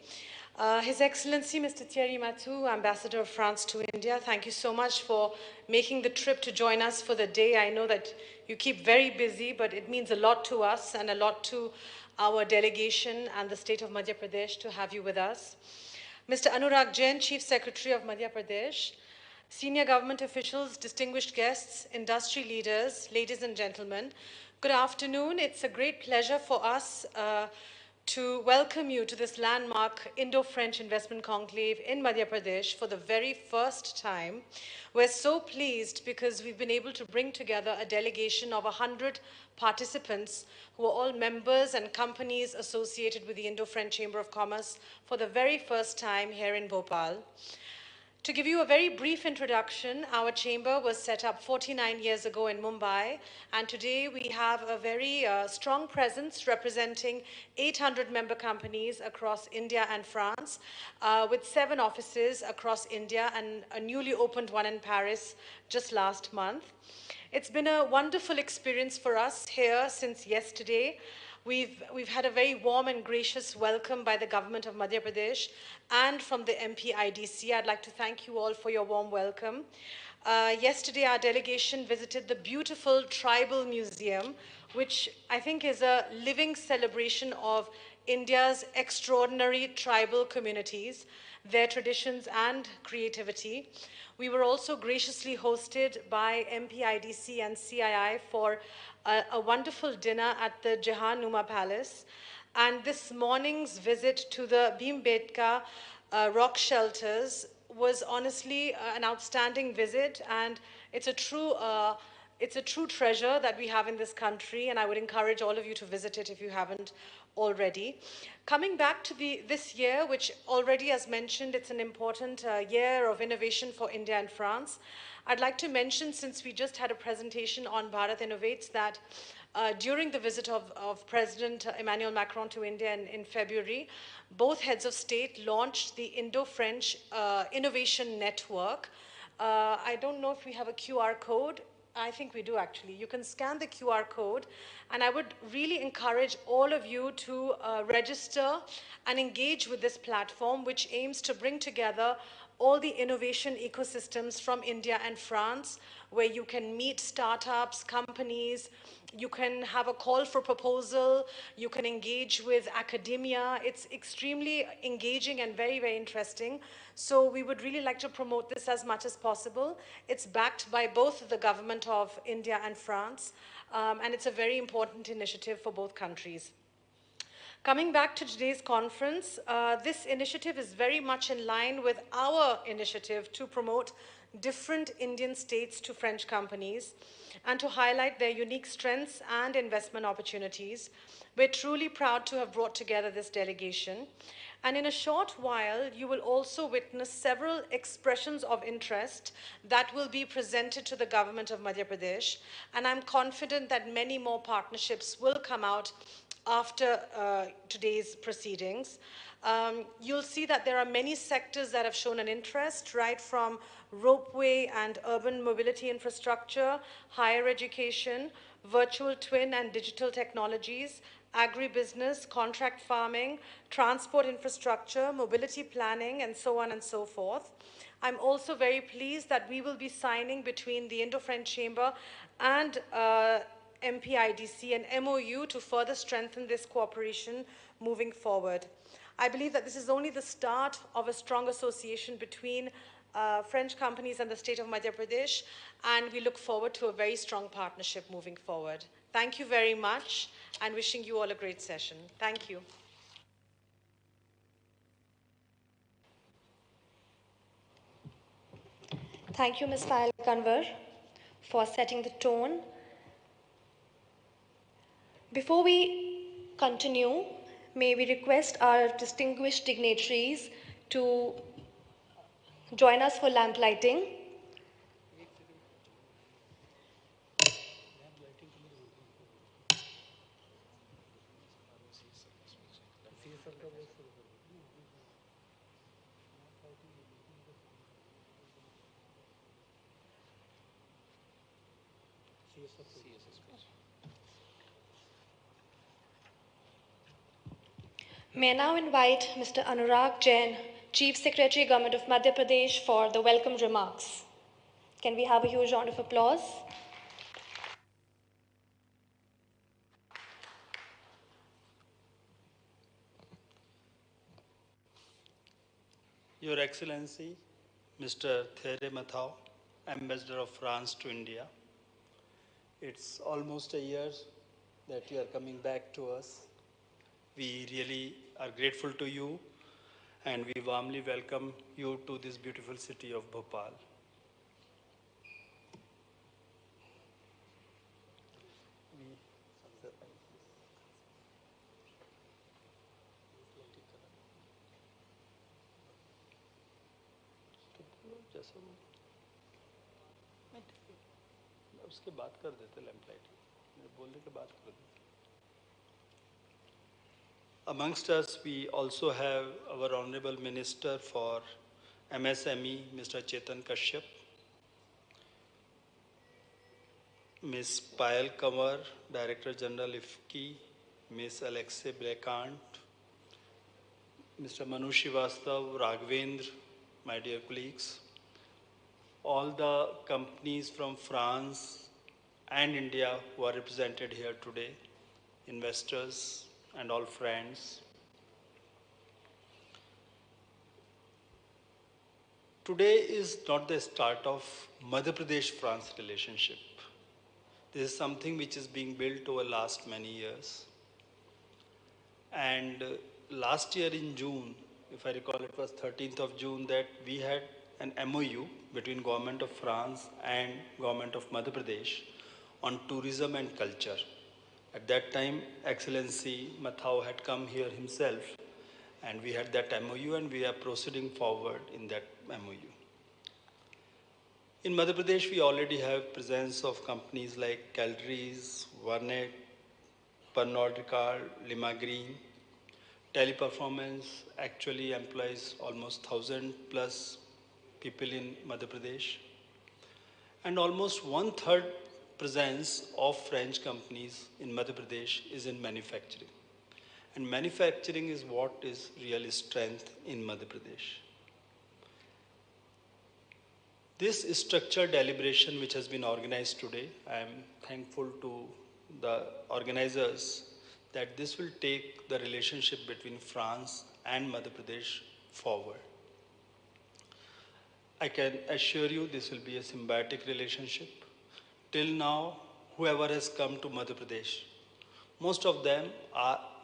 S10: His Excellency, Mr. Thierry Mathieu, Ambassador of France to India, thank you so much for making the trip to join us for the day. I know that you keep very busy, but it means a lot to us and a lot to our delegation and the state of Madhya Pradesh to have you with us. Mr. Anurag Jain, Chief Secretary of Madhya Pradesh, senior government officials, distinguished guests, industry leaders, ladies and gentlemen, good afternoon. It's a great pleasure for us to welcome you to this landmark Indo-French investment conclave in Madhya Pradesh for the very first time. We're so pleased because we've been able to bring together a delegation of 100 participants who are all members and companies associated with the Indo-French Chamber of Commerce for the very first time here in Bhopal. To give you a very brief introduction, our chamber was set up 49 years ago in Mumbai, and today we have a very strong presence representing 800 member companies across India and France, with 7 offices across India and a newly opened one in Paris just last month. It's been a wonderful experience for us here since yesterday. We've had a very warm and gracious welcome by the government of Madhya Pradesh and from the MPIDC. I'd like to thank you all for your warm welcome. Yesterday, our delegation visited the beautiful Tribal Museum, which I think is a living celebration of India's extraordinary tribal communities, their traditions and creativity. We were also graciously hosted by MPIDC and CII for a wonderful dinner at the Jahan Numa Palace. And this morning's visit to the Bhimbetka rock shelters was honestly an outstanding visit, and it's a true treasure that we have in this country, and I would encourage all of you to visit it if you haven't already. Coming back to this year, which already, as mentioned, it's an important year of innovation for India and France. I'd like to mention, since we just had a presentation on Bharat Innovates, that during the visit of President Emmanuel Macron to India in February, both heads of state launched the Indo-French Innovation Network. I don't know if we have a QR code. I think we do, actually. You can scan the QR code, and I would really encourage all of you to register and engage with this platform, which aims to bring together all the innovation ecosystems from India and France, where you can meet startups, companies, you can have a call for proposal, you can engage with academia. It's extremely engaging and very, very interesting. So we would really like to promote this as much as possible. It's backed by both the government of India and France, and it's a very important initiative for both countries. Coming back to today's conference, this initiative is very much in line with our initiative to promote different Indian states to French companies and to highlight their unique strengths and investment opportunities. We're truly proud to have brought together this delegation. And in a short while, you will also witness several expressions of interest that will be presented to the government of Madhya Pradesh. And I'm confident that many more partnerships will come out after today's proceedings. You'll see that there are many sectors that have shown an interest, right from ropeway and urban mobility infrastructure, higher education, virtual twin and digital technologies, agribusiness, contract farming, transport infrastructure, mobility planning, and so on and so forth. I'm also very pleased that we will be signing between the Indo-French Chamber and MPIDC an MOU to further strengthen this cooperation moving forward. I believe that this is only the start of a strong association between French companies and the state of Madhya Pradesh, and we look forward to a very strong partnership moving forward. Thank you very much, and wishing you all a great session. Thank you.
S1: Thank you, Ms. Payal Kanwar, for setting the tone. Before we continue, may we request our distinguished dignitaries to join us for lamp lighting. May I now invite Mr. Anurag Jain, Chief Secretary, Government of Madhya Pradesh, for the welcome remarks. Can we have a huge round of applause?
S11: Your Excellency, Mr. Thierry Mathau, Ambassador of France to India. It's almost a year that you are coming back to us. We really are grateful to you and we warmly welcome you to this beautiful city of Bhopal. उसके बात कर देते लैम्पलाइट बोलने के बात कर देते. Amongst us, we also have our Honorable Minister for MSME, Mr. Chetan Kashyap, Ms. Payal Kanwar, Director General IFCI, Ms. Alexei Blekant, Mr. Manu Srivastav, Raghavendra, my dear colleagues, all the companies from France and India who are represented here today, investors and all friends. Today is not the start of Madhya Pradesh-France relationship. This is something which is being built over last many years. And last year in June, if I recall, it was 13th of June that we had an MOU between Government of France and Government of Madhya Pradesh on tourism and culture. At that time, Excellency Mathau had come here himself and we had that MOU and we are proceeding forward in that MOU. In Madhya Pradesh, we already have presence of companies like Calderys, Vernet, Pernod Ricard, Lima Green. Teleperformance actually employs almost 1,000 plus people in Madhya Pradesh. And almost 1/3 presence of French companies in Madhya Pradesh is in manufacturing. And manufacturing is what is really strength in Madhya Pradesh. This structured deliberation which has been organized today, I am thankful to the organizers that this will take the relationship between France and Madhya Pradesh forward. I can assure you this will be a symbiotic relationship. Till now, whoever has come to Madhya Pradesh, most of them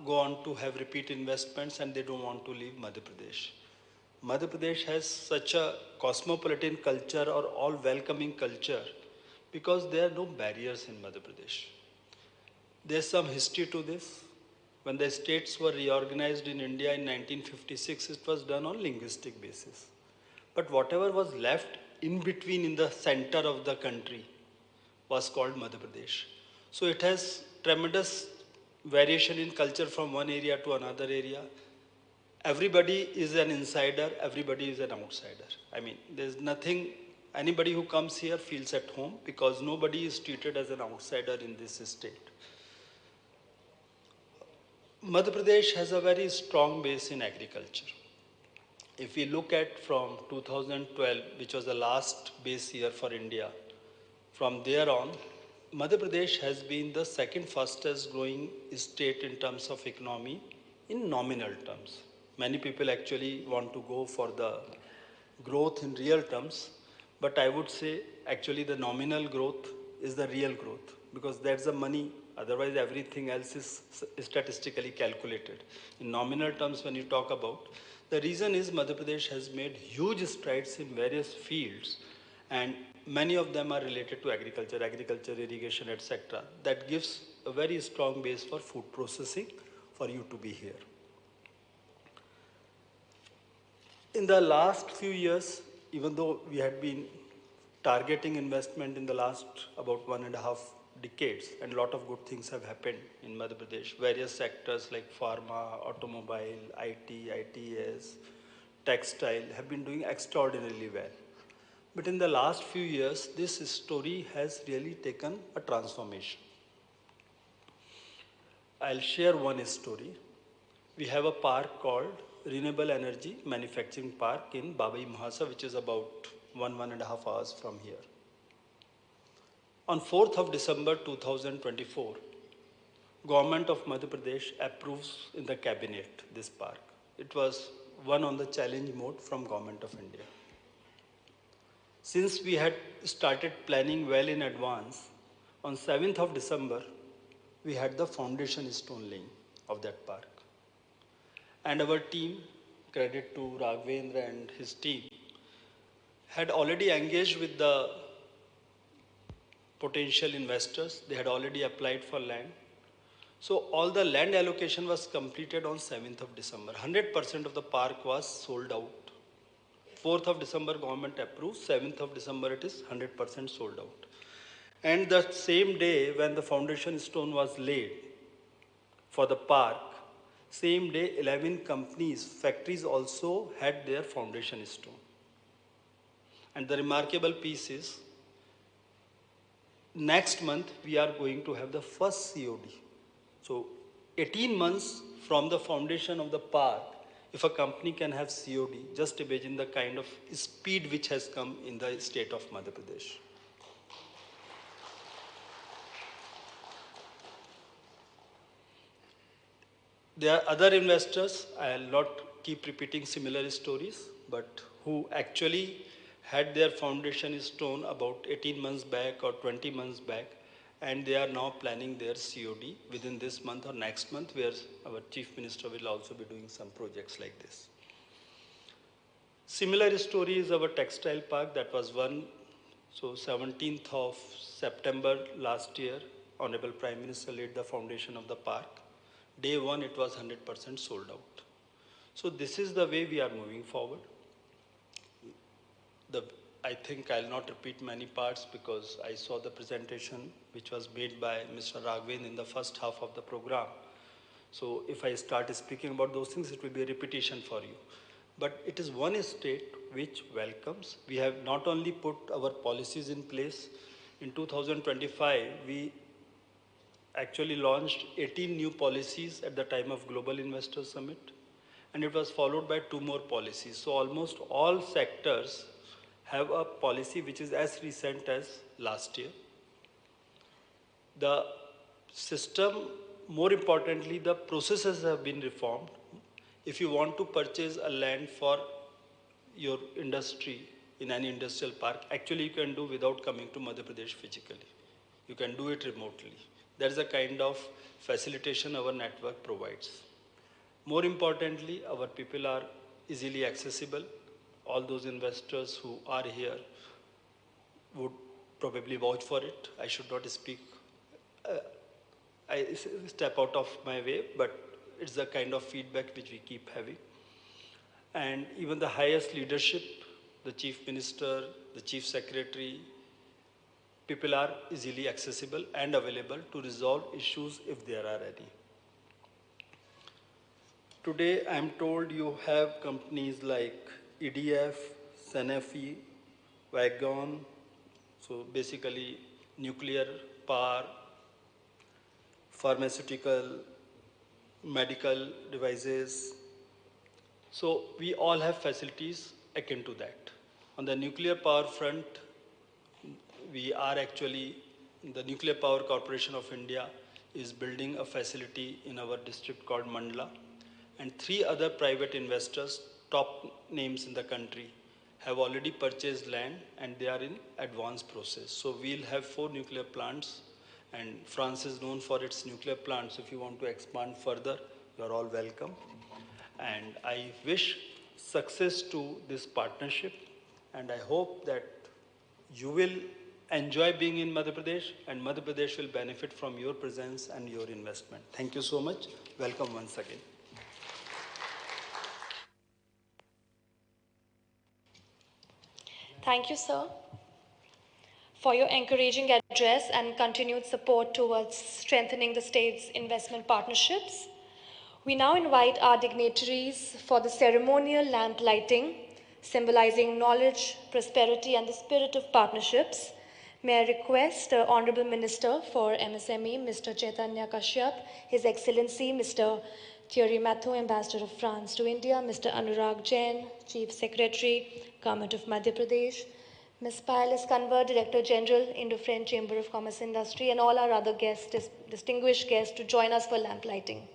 S11: go on to have repeat investments and they don't want to leave Madhya Pradesh. Madhya Pradesh has such a cosmopolitan culture or all welcoming culture because there are no barriers in Madhya Pradesh. There's some history to this. When the states were reorganized in India in 1956, it was done on linguistic basis. But whatever was left in between in the center of the country was called Madhya Pradesh. So it has tremendous variation in culture from one area to another area. Everybody is an insider, everybody is an outsider. I mean, there's nothing, anybody who comes here feels at home because nobody is treated as an outsider in this state. Madhya Pradesh has a very strong base in agriculture. If we look at from 2012, which was the last base year for India, from there on, Madhya Pradesh has been the second fastest growing state in terms of economy in nominal terms. Many people actually want to go for the growth in real terms, but I would say actually the nominal growth is the real growth because that's the money, otherwise everything else is statistically calculated. In nominal terms when you talk about, the reason is Madhya Pradesh has made huge strides in various fields and many of them are related to agriculture, irrigation, etc. That gives a very strong base for food processing for you to be here. In the last few years, even though we had been targeting investment in the last about 1.5 decades, and a lot of good things have happened in Madhya Pradesh, various sectors like pharma, automobile, IT, ITS, textile have been doing extraordinarily well. But in the last few years, this story has really taken a transformation. I'll share one story. We have a park called Renewable Energy Manufacturing Park in Babai Mahasa, which is about 1.5 hours from here. On 4th of December 2024, Government of Madhya Pradesh approves in the cabinet this park. It was one on the challenge mode from Government of India. Since we had started planning well in advance, on 7th of December, we had the foundation stone laying of that park. And our team, credit to Raghavendra and his team, had already engaged with the potential investors. They had already applied for land. So all the land allocation was completed on 7th of December. 100% of the park was sold out. 4th of December government approved, 7th of December it is 100% sold out. And the same day when the foundation stone was laid for the park, same day 11 companies, factories also had their foundation stone. And the remarkable piece is, next month we are going to have the first COD. So 18 months from the foundation of the park, if a company can have COD, just imagine the kind of speed which has come in the state of Madhya Pradesh. There are other investors, I will not keep repeating similar stories, but who actually had their foundation stone about 18 months back or 20 months back, and they are now planning their COD within this month or next month, where our Chief Minister will also be doing some projects like this. Similar story is our textile park that was one. So 17th of September last year, Honorable Prime Minister laid the foundation of the park. Day one, it was 100% sold out. So this is the way we are moving forward. I think I'll not repeat many parts because I saw the presentation which was made by Mr. Raghavendra in the first half of the program. So if I start speaking about those things, it will be a repetition for you. But it is one state which welcomes. We have not only put our policies in place. In 2025, we actually launched 18 new policies at the time of Global Investor Summit, and it was followed by 2 more policies. So almost all sectors have a policy which is as recent as last year. The system, more importantly, the processes have been reformed. If you want to purchase a land for your industry in any industrial park, actually you can do without coming to Madhya Pradesh physically. You can do it remotely. That is the kind of facilitation our network provides. More importantly, our people are easily accessible. All those investors who are here would probably vouch for it. I should not speak, I step out of my way, but it's the kind of feedback which we keep having. And even the highest leadership, the Chief Minister, the Chief Secretary, people are easily accessible and available to resolve issues if there are any. Today, I am told you have companies like EDF, Sanofi, Wagon, so basically nuclear power, pharmaceutical, medical devices. So we all have facilities akin to that. On the nuclear power front, we are actually, the Nuclear Power Corporation of India is building a facility in our district called Mandla. And 3 other private investors, top names in the country, have already purchased land and they are in advanced process. So we'll have 4 nuclear plants, and France is known for its nuclear plants. If you want to expand further, you're all welcome. And I wish success to this partnership, and I hope that you will enjoy being in Madhya Pradesh, and Madhya Pradesh will benefit from your presence and your investment. Thank you so much. Welcome once again.
S1: Thank you, sir, for your encouraging address and continued support towards strengthening the state's investment partnerships. We now invite our dignitaries for the ceremonial lamp lighting, symbolizing knowledge, prosperity, and the spirit of partnerships. May I request the Honorable Minister for MSME, Mr. Chaitanya Kashyap, His Excellency Mr. Thierry Matthew, Ambassador of France to India, Mr. Anurag Jain, Chief Secretary, Government of Madhya Pradesh, Ms. Payalis Kanwar, Director General, Indo-French Chamber of Commerce Industry, and all our other guests, distinguished guests, to join us for lamp lighting.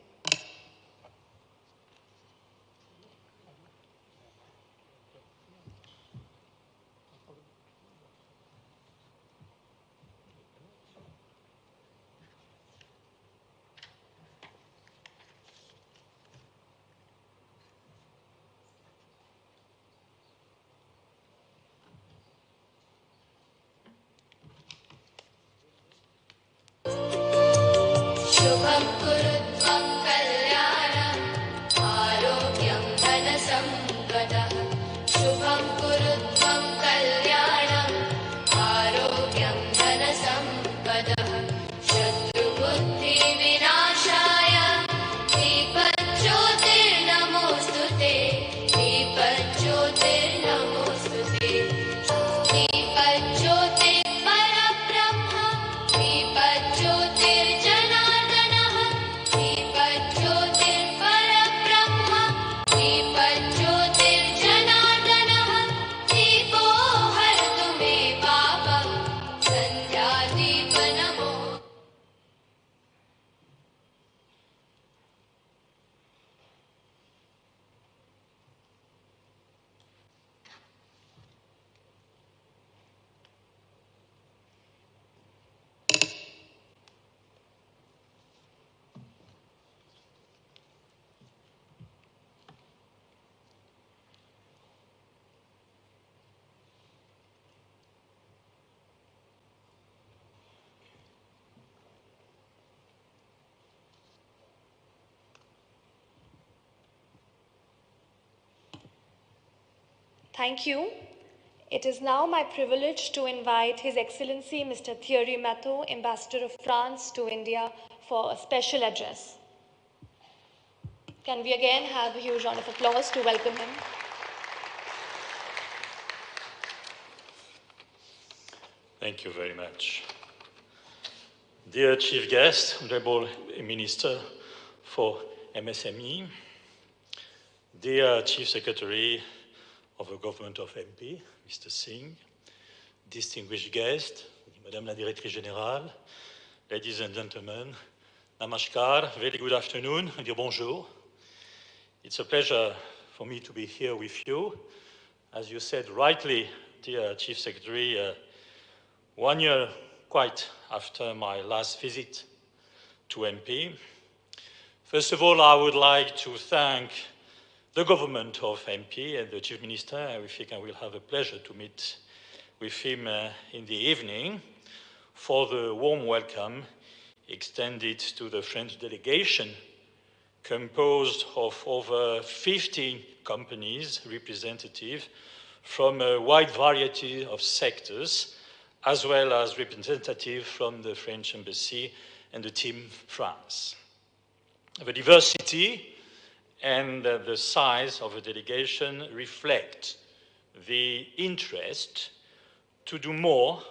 S1: Thank you. It is now my privilege to invite His Excellency Mr. Thierry Matteau, Ambassador of France to India, for a special address. Can we again have a huge round of applause to welcome him?
S12: Thank you very much. Dear Chief Guest, Honorable Minister for MSME, dear Chief Secretary of the Government of MP, Mr. Singh, distinguished guests, Madame la Directrice Générale, ladies and gentlemen, namaskar, very good afternoon, dear bonjour. It's a pleasure for me to be here with you. As you said rightly, dear Chief Secretary, 1 year quite after my last visit to MP. First of all, I would like to thank the government of MP and the Chief Minister. I think I will have a pleasure to meet with him in the evening for the warm welcome extended to the French delegation, composed of over 15 companies, representatives from a wide variety of sectors, as well as representatives from the French Embassy and the Team France. The diversity and the size of the delegation reflect the interest to do more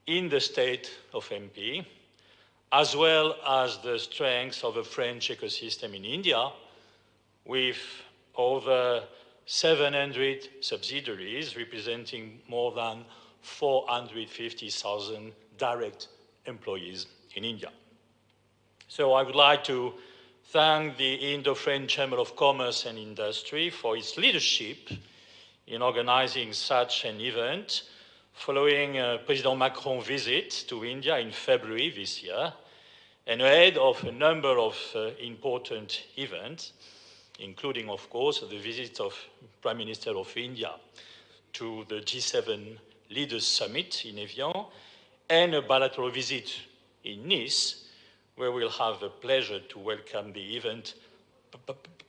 S12: in the state of MP, as well as the strength of the French ecosystem in India, with over 700 subsidiaries representing more than 450,000 direct employees in India. So I would like to thank the Indo-French Chamber of Commerce and Industry for its leadership in organizing such an event following President Macron's visit to India in February this year, and ahead of a number of important events, including, of course, the visit of Prime Minister of India to the G7 Leaders Summit in Evian, and a bilateral visit in Nice, where we'll have the pleasure to welcome the event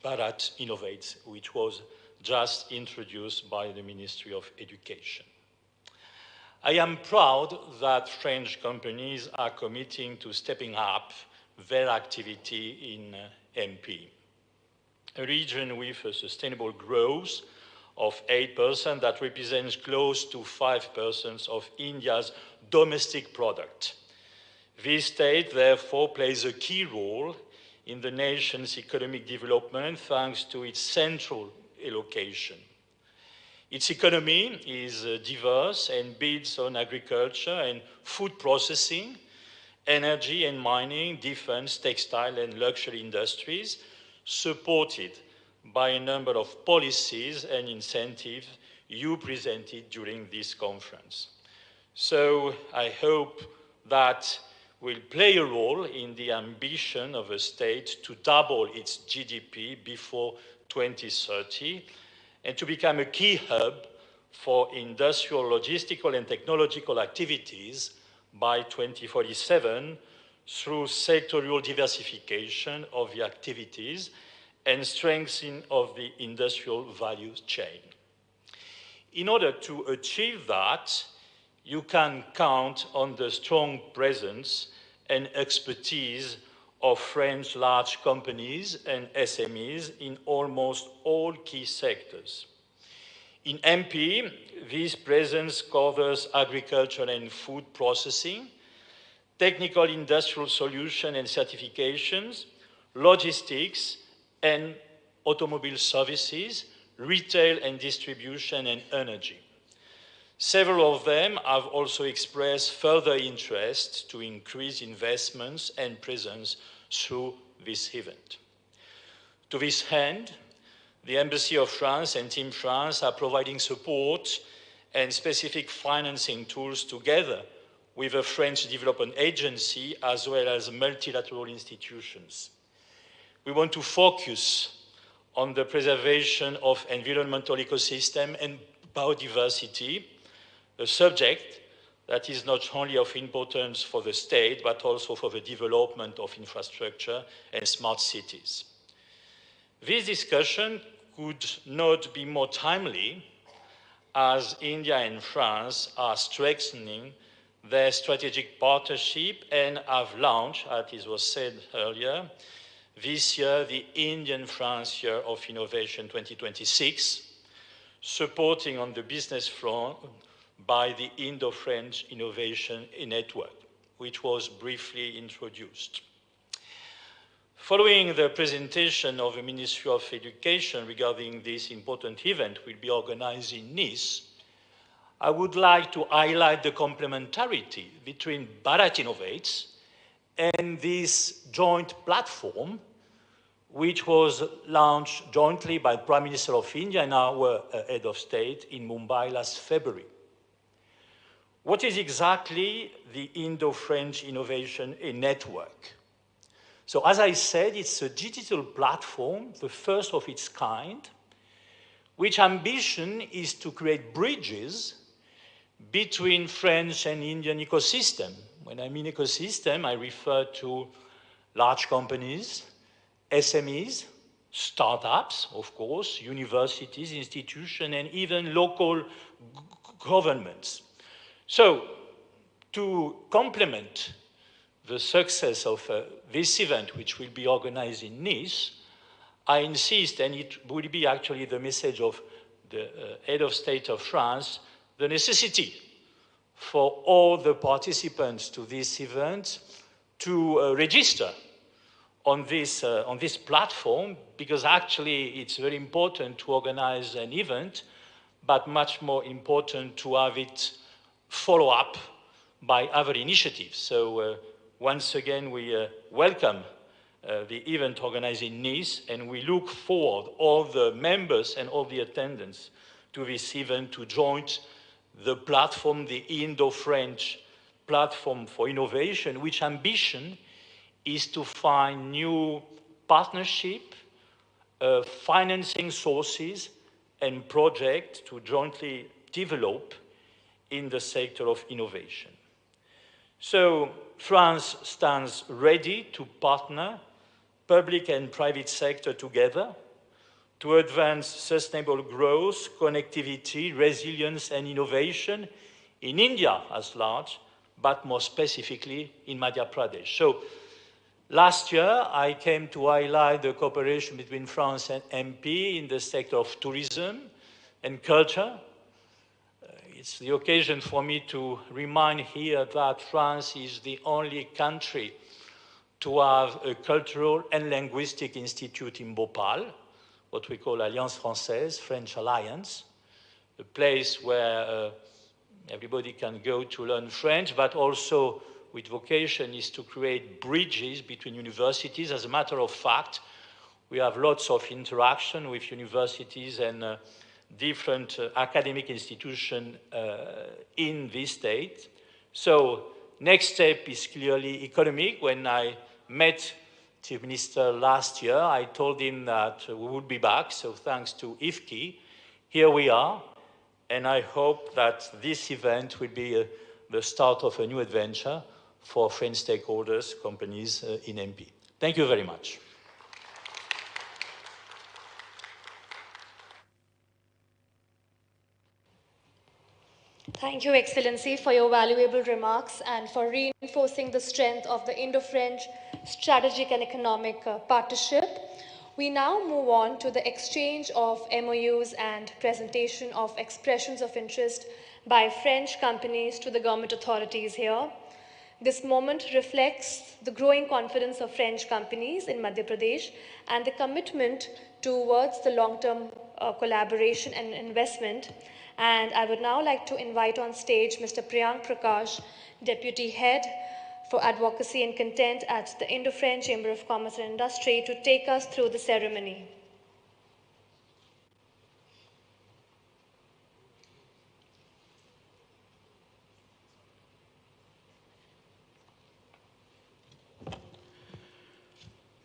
S12: Bharat Innovates, which was just introduced by the Ministry of Education. I am proud that French companies are committing to stepping up their activity in MP, a region with a sustainable growth of 8% that represents close to 5% of India's domestic product. This state, therefore, plays a key role in the nation's economic development thanks to its central allocation. Its economy is diverse and builds on agriculture and food processing, energy and mining, defense, textile and luxury industries, supported by a number of policies and incentives you presented during this conference. So I hope that will play a role in the ambition of a state to double its GDP before 2030 and to become a key hub for industrial, logistical and technological activities by 2047 through sectorial diversification of the activities and strengthening of the industrial value chain. In order to achieve that, you can count on the strong presence and expertise of French large companies and SMEs in almost all key sectors. In MP, this presence covers agriculture and food processing, technical industrial solution and certifications, logistics and automobile services, retail and distribution, and energy. Several of them have also expressed further interest to increase investments and presence through this event. To this end, the Embassy of France and Team France are providing support and specific financing tools together with the French Development Agency as well as multilateral institutions. We want to focus on the preservation of environmental ecosystem and biodiversity, a subject that is not only of importance for the state, but also for the development of infrastructure and smart cities. This discussion could not be more timely as India and France are strengthening their strategic partnership and have launched, as it was said earlier, this year the Indian-France Year of Innovation 2026, supporting on the business front by the Indo-French Innovation Network, which was briefly introduced. Following the presentation of the Ministry of Education regarding this important event will be organized in Nice, I would like to highlight the complementarity between Bharat Innovates and this joint platform, which was launched jointly by the Prime Minister of India and our head of state in Mumbai last February. What is exactly the Indo-French Innovation Network? So as I said, it's a digital platform, the first of its kind, which ambition is to create bridges between French and Indian ecosystem. When I mean ecosystem, I refer to large companies, SMEs, startups, of course, universities, institutions, and even local governments. So, to complement the success of this event, which will be organized in Nice, I insist, and it will be actually the message of the head of state of France, the necessity for all the participants to this event to register on this platform, because actually it's very important to organize an event, but much more important to have it follow up by other initiatives. So once again, we welcome the event organized in Nice, and we look forward, all the members and all the attendants to this event, to join the platform, the Indo-French platform for innovation, which ambition is to find new partnership, financing sources, and projects to jointly develop in the sector of innovation. So France stands ready to partner public and private sector together to advance sustainable growth, connectivity, resilience, and innovation in India as large, but more specifically in Madhya Pradesh. So last year, I came to highlight the cooperation between France and MP in the sector of tourism and culture. It's the occasion for me to remind here that France is the only country to have a cultural and linguistic institute in Bhopal, what we call Alliance Française, French Alliance, a place where everybody can go to learn French, but also with vocation is to create bridges between universities. As a matter of fact, we have lots of interaction with universities and different academic institutions in this state. So next step is clearly economic. When I met Chief Minister last year, I told him that we would be back. So thanks to IFKI, here we are. And I hope that this event will be the start of a new adventure for French stakeholders, companies in MP. Thank you very much.
S1: Thank you, Excellency, for your valuable remarks and for reinforcing the strength of the Indo-French strategic and economic partnership. We now move on to the exchange of MOUs and presentation of expressions of interest by French companies to the government authorities here. This moment reflects the growing confidence of French companies in Madhya Pradesh and the commitment towards the long-term collaboration and investment. And I would now like to invite on stage Mr. Priyank Prakash, Deputy Head for Advocacy and Content at the Indo-French Chamber of Commerce and Industry, to take us through the ceremony.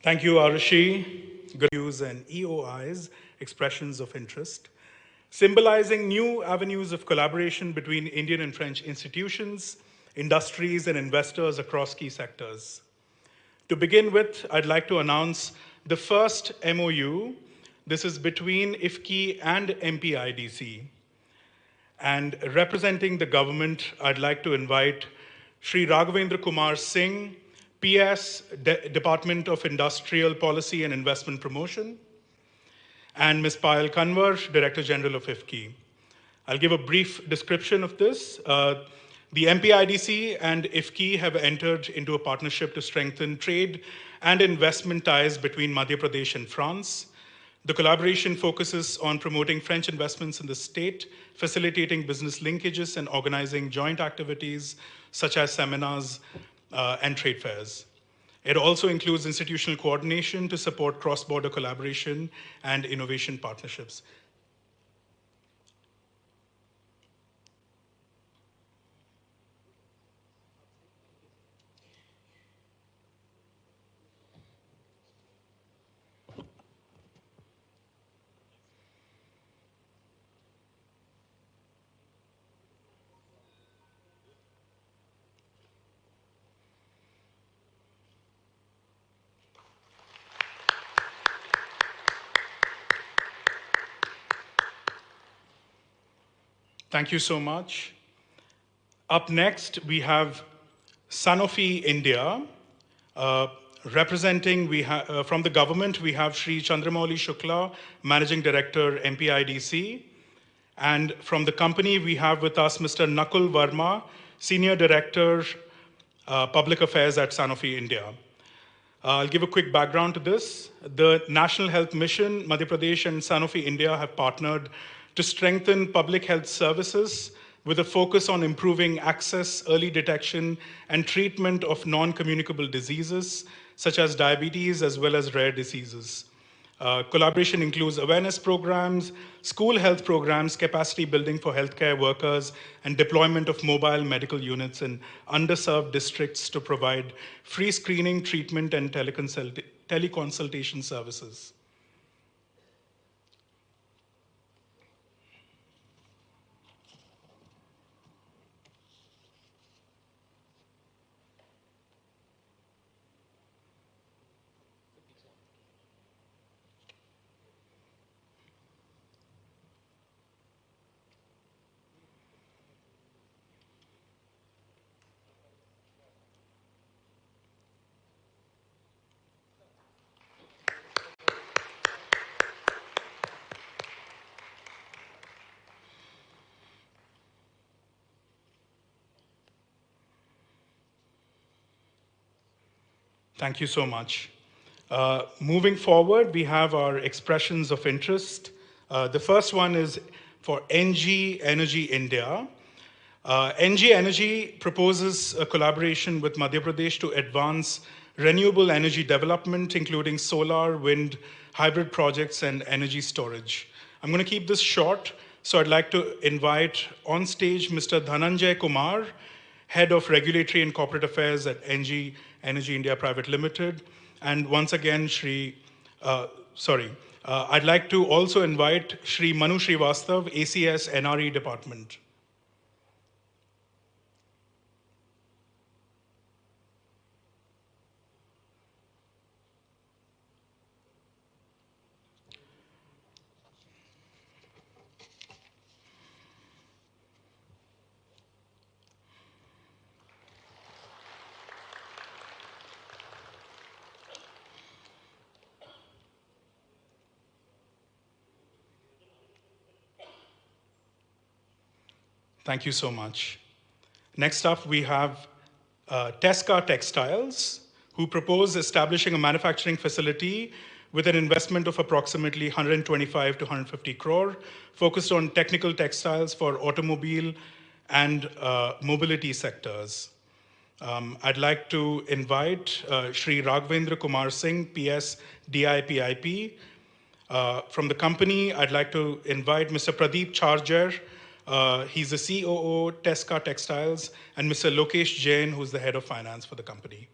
S13: Thank you, Arushi. Good news and EOIs, expressions of interest, symbolizing new avenues of collaboration between Indian and French institutions, industries, and investors across key sectors. To begin with, I'd like to announce the first MOU. This is between IFKI and MPIDC. And representing the government, I'd like to invite Sri Raghavendra Kumar Singh, PS, Department of Industrial Policy and Investment Promotion, and Ms. Payal Kanwar, Director General of IFFCI. I'll give a brief description of this. The MPIDC and IFFCI have entered into a partnership to strengthen trade and investment ties between Madhya Pradesh and France. The collaboration focuses on promoting French investments in the state, facilitating business linkages, and organizing joint activities such as seminars and trade fairs. It also includes institutional coordination to support cross-border collaboration and innovation partnerships. Thank you so much. Up next, we have Sanofi India. Representing from the government, we have Sri Chandramouli Shukla, Managing Director, MPIDC. And from the company, we have with us Mr. Nakul Verma, Senior Director, Public Affairs at Sanofi India. I'll give a quick background to this. The National Health Mission, Madhya Pradesh and Sanofi India have partnered to strengthen public health services with a focus on improving access, early detection, and treatment of non-communicable diseases, such as diabetes as well as rare diseases. Collaboration includes awareness programs, school health programs, capacity building for healthcare workers, and deployment of mobile medical units in underserved districts to provide free screening, treatment, and teleconsultation services. Thank you so much. Moving forward, we have our expressions of interest. The first one is for NG Energy India. NG Energy proposes a collaboration with Madhya Pradesh to advance renewable energy development, including solar, wind, hybrid projects, and energy storage. I'm going to keep this short, so I'd like to invite on stage Mr. Dhananjay Kumar, Head of Regulatory and Corporate Affairs at NG Energy India Private Limited. And once again, I'd like to also invite Shri Manu Srivastav, ACS NRE Department. Thank you so much. Next up, we have Tesca Textiles, who propose establishing a manufacturing facility with an investment of approximately 125 to 150 crore, focused on technical textiles for automobile and mobility sectors. I'd like to invite Sri Raghavendra Kumar Singh, PS DIPIP. From the company, I'd like to invite Mr. Pradeep Charger. He's the COO, Tesca Textiles, and Mr. Lokesh Jain, who's the head of finance for the company.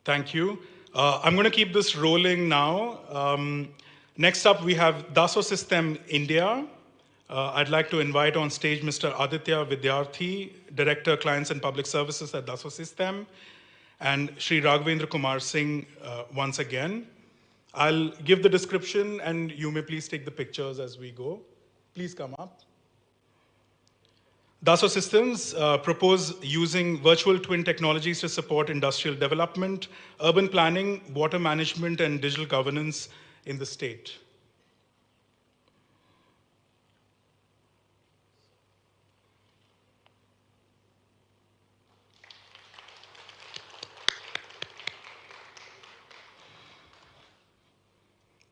S13: Thank you. I'm going to keep this rolling now. Next up, we have Dassault System India. I'd like to invite on stage Mr. Aditya Vidyarthi, Director, Clients and Public Services at Dassault System, and Sri Raghavendra Kumar Singh once again. I'll give the description and you may please take the pictures as we go. Please come up. Dassault Systems propose using virtual twin technologies to support industrial development, urban planning, water management, and digital governance in the state.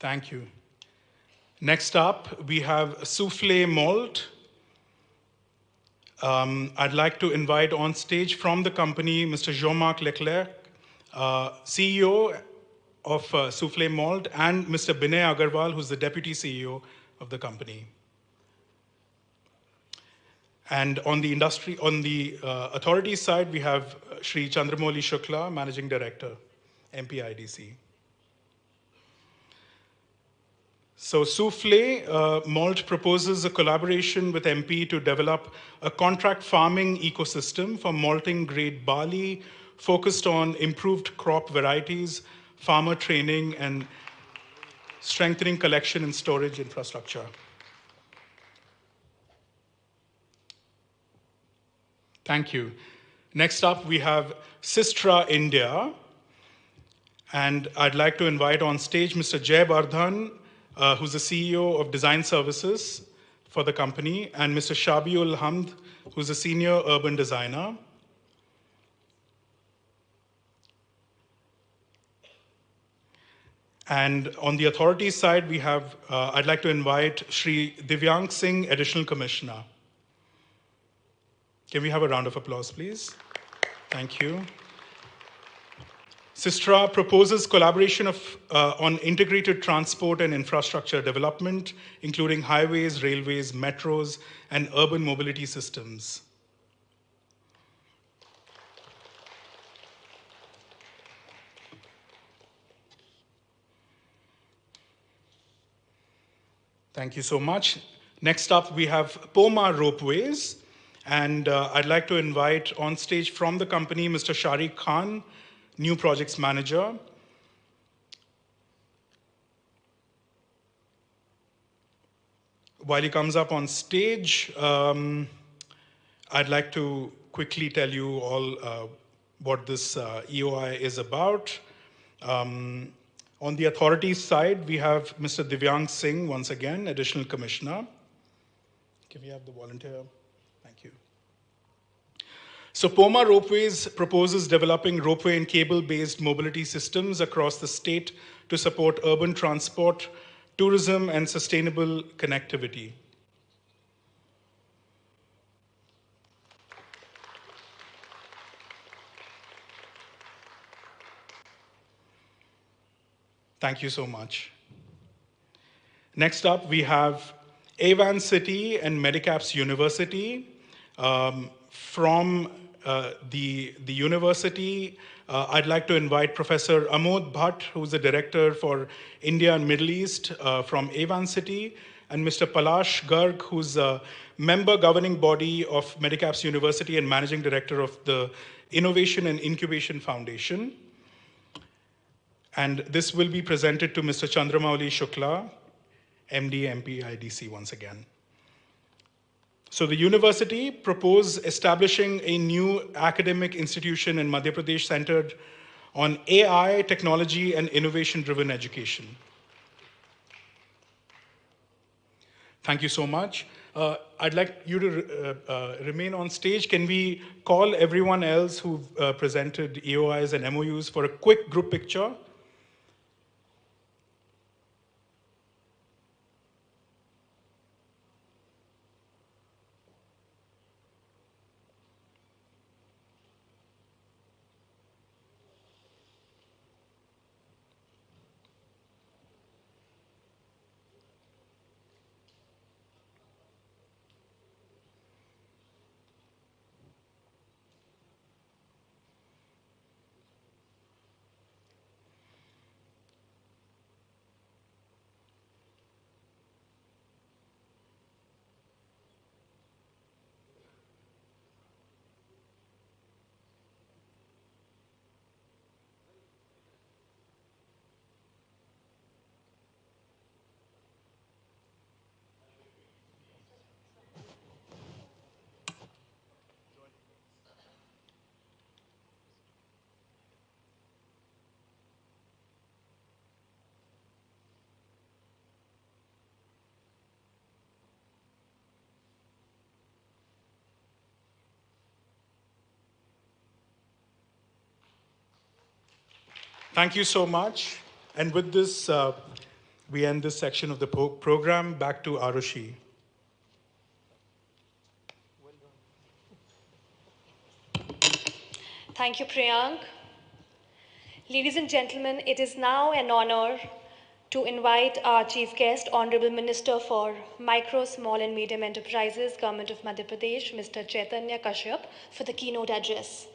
S13: Thank you. Next up, we have Souffle Malt. I'd like to invite on stage from the company Mr. Jean-Marc Leclerc, CEO of Souffle Malt, and Mr. Binay Agarwal, who's the Deputy CEO of the company. And on the authority side, we have Shri Chandramouli Shukla, Managing Director, MPIDC. So Souffle Malt proposes a collaboration with MP to develop a contract farming ecosystem for malting grade barley focused on improved crop varieties, farmer training, and strengthening collection and storage infrastructure. Thank you. Next up, we have Sistra India. And I'd like to invite on stage Mr. Jay Bardhan, who's the CEO of Design Services for the company, and Mr. Shabiul Hamd, who's a senior urban designer. And on the authorities side, we have, I'd like to invite Shri Divyang Singh, Additional Commissioner. Can we have a round of applause, please? Thank you. Sistra proposes collaboration on integrated transport and infrastructure development, including highways, railways, metros, and urban mobility systems. Thank you so much. Next up, we have Poma Ropeways. And I'd like to invite on stage from the company, Mr. Sharik Khan, New Projects Manager. While he comes up on stage, I'd like to quickly tell you all what this EOI is about. On the authorities side, we have Mr. Divyang Singh, once again, Additional Commissioner. Can we have the volunteer? Thank you. So Poma Ropeways proposes developing ropeway and cable-based mobility systems across the state to support urban transport, tourism, and sustainable connectivity. Thank you so much. Next up, we have Avan City and Medicaps University. From the university, I'd like to invite Professor Amod Bhatt, who's the Director for India and Middle East from Avan City, and Mr. Palash Garg, who's a member governing body of Medicaps University and Managing Director of the Innovation and Incubation Foundation. And this will be presented to Mr. Chandramouli Shukla, MD, MP, IDC once again. So the university proposed establishing a new academic institution in Madhya Pradesh centered on AI, technology, and innovation-driven education. Thank you so much. I'd like you to remain on stage. Can we call everyone else who've presented EOIs and MOUs for a quick group picture? Thank you so much. And with this, we end this section of the program. Back to Arushi.
S1: Thank you, Priyank. Ladies and gentlemen, it is now an honor to invite our chief guest, Honorable Minister for Micro, Small and Medium Enterprises, Government of Madhya Pradesh, Mr. Chaitanya Kashyap, for the keynote address.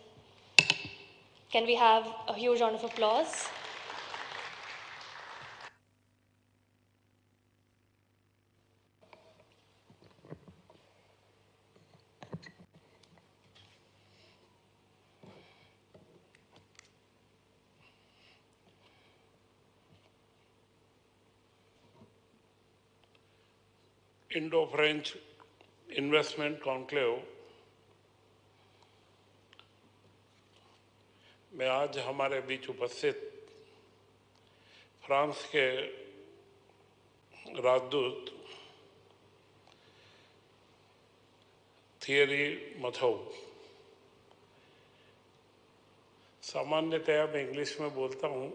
S1: Can we have a huge round of applause?
S14: Indo-French investment conclave में आज हमारे बीच उपस्थित France के राजदूत theory मथौ, सामान्यतया मैं English में बोलता हूँ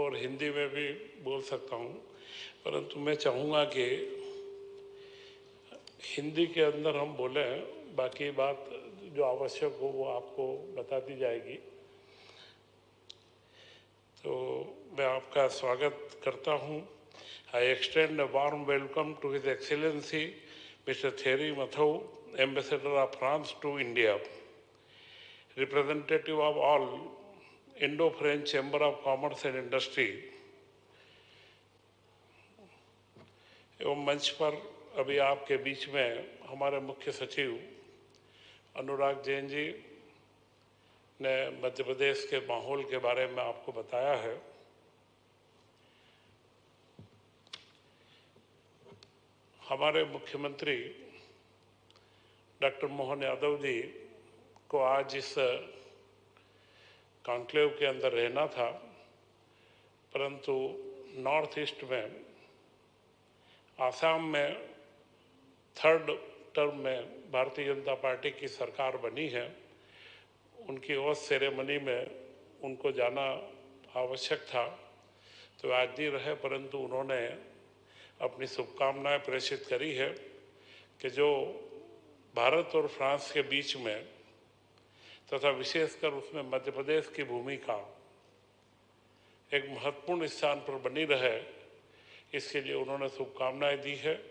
S14: और हिंदी में भी बोल सकता हूँ, परंतु मैं चाहूँगा कि हिंदी के अंदर हम बोलें, बाकी बात जो आवश्यक हो वो आपको बता दी जाएगी। तो मैं आपका स्वागत करता हूँ। I extend a warm welcome to His Excellency Mr. Thierry Mathou, Ambassador of France to India, representative of all Indo-French Chamber of Commerce and Industry, एवं मंच पर अभी आपके बीच में हमारे मुख्य सचिव अनुराग जैन जी ने मध्य प्रदेश के माहौल के बारे में आपको बताया है। हमारे मुख्यमंत्री डॉक्टर मोहन यादव जी को आज इस कॉन्क्लेव के अंदर रहना था, परंतु नॉर्थ ईस्ट में आसाम में थर्ड टर्म में भारतीय जनता पार्टी की सरकार बनी है। उनकी ओथ सेरेमनी में उनको जाना आवश्यक था, तो आज नहीं रहे, परंतु उन्होंने अपनी शुभकामनाएं प्रेषित करी है कि जो भारत और फ्रांस के बीच में तथा विशेषकर उसमें मध्य प्रदेश की भूमिका एक महत्वपूर्ण स्थान पर बनी रहे, इसके लिए उन्होंने शुभकामनाएं दी है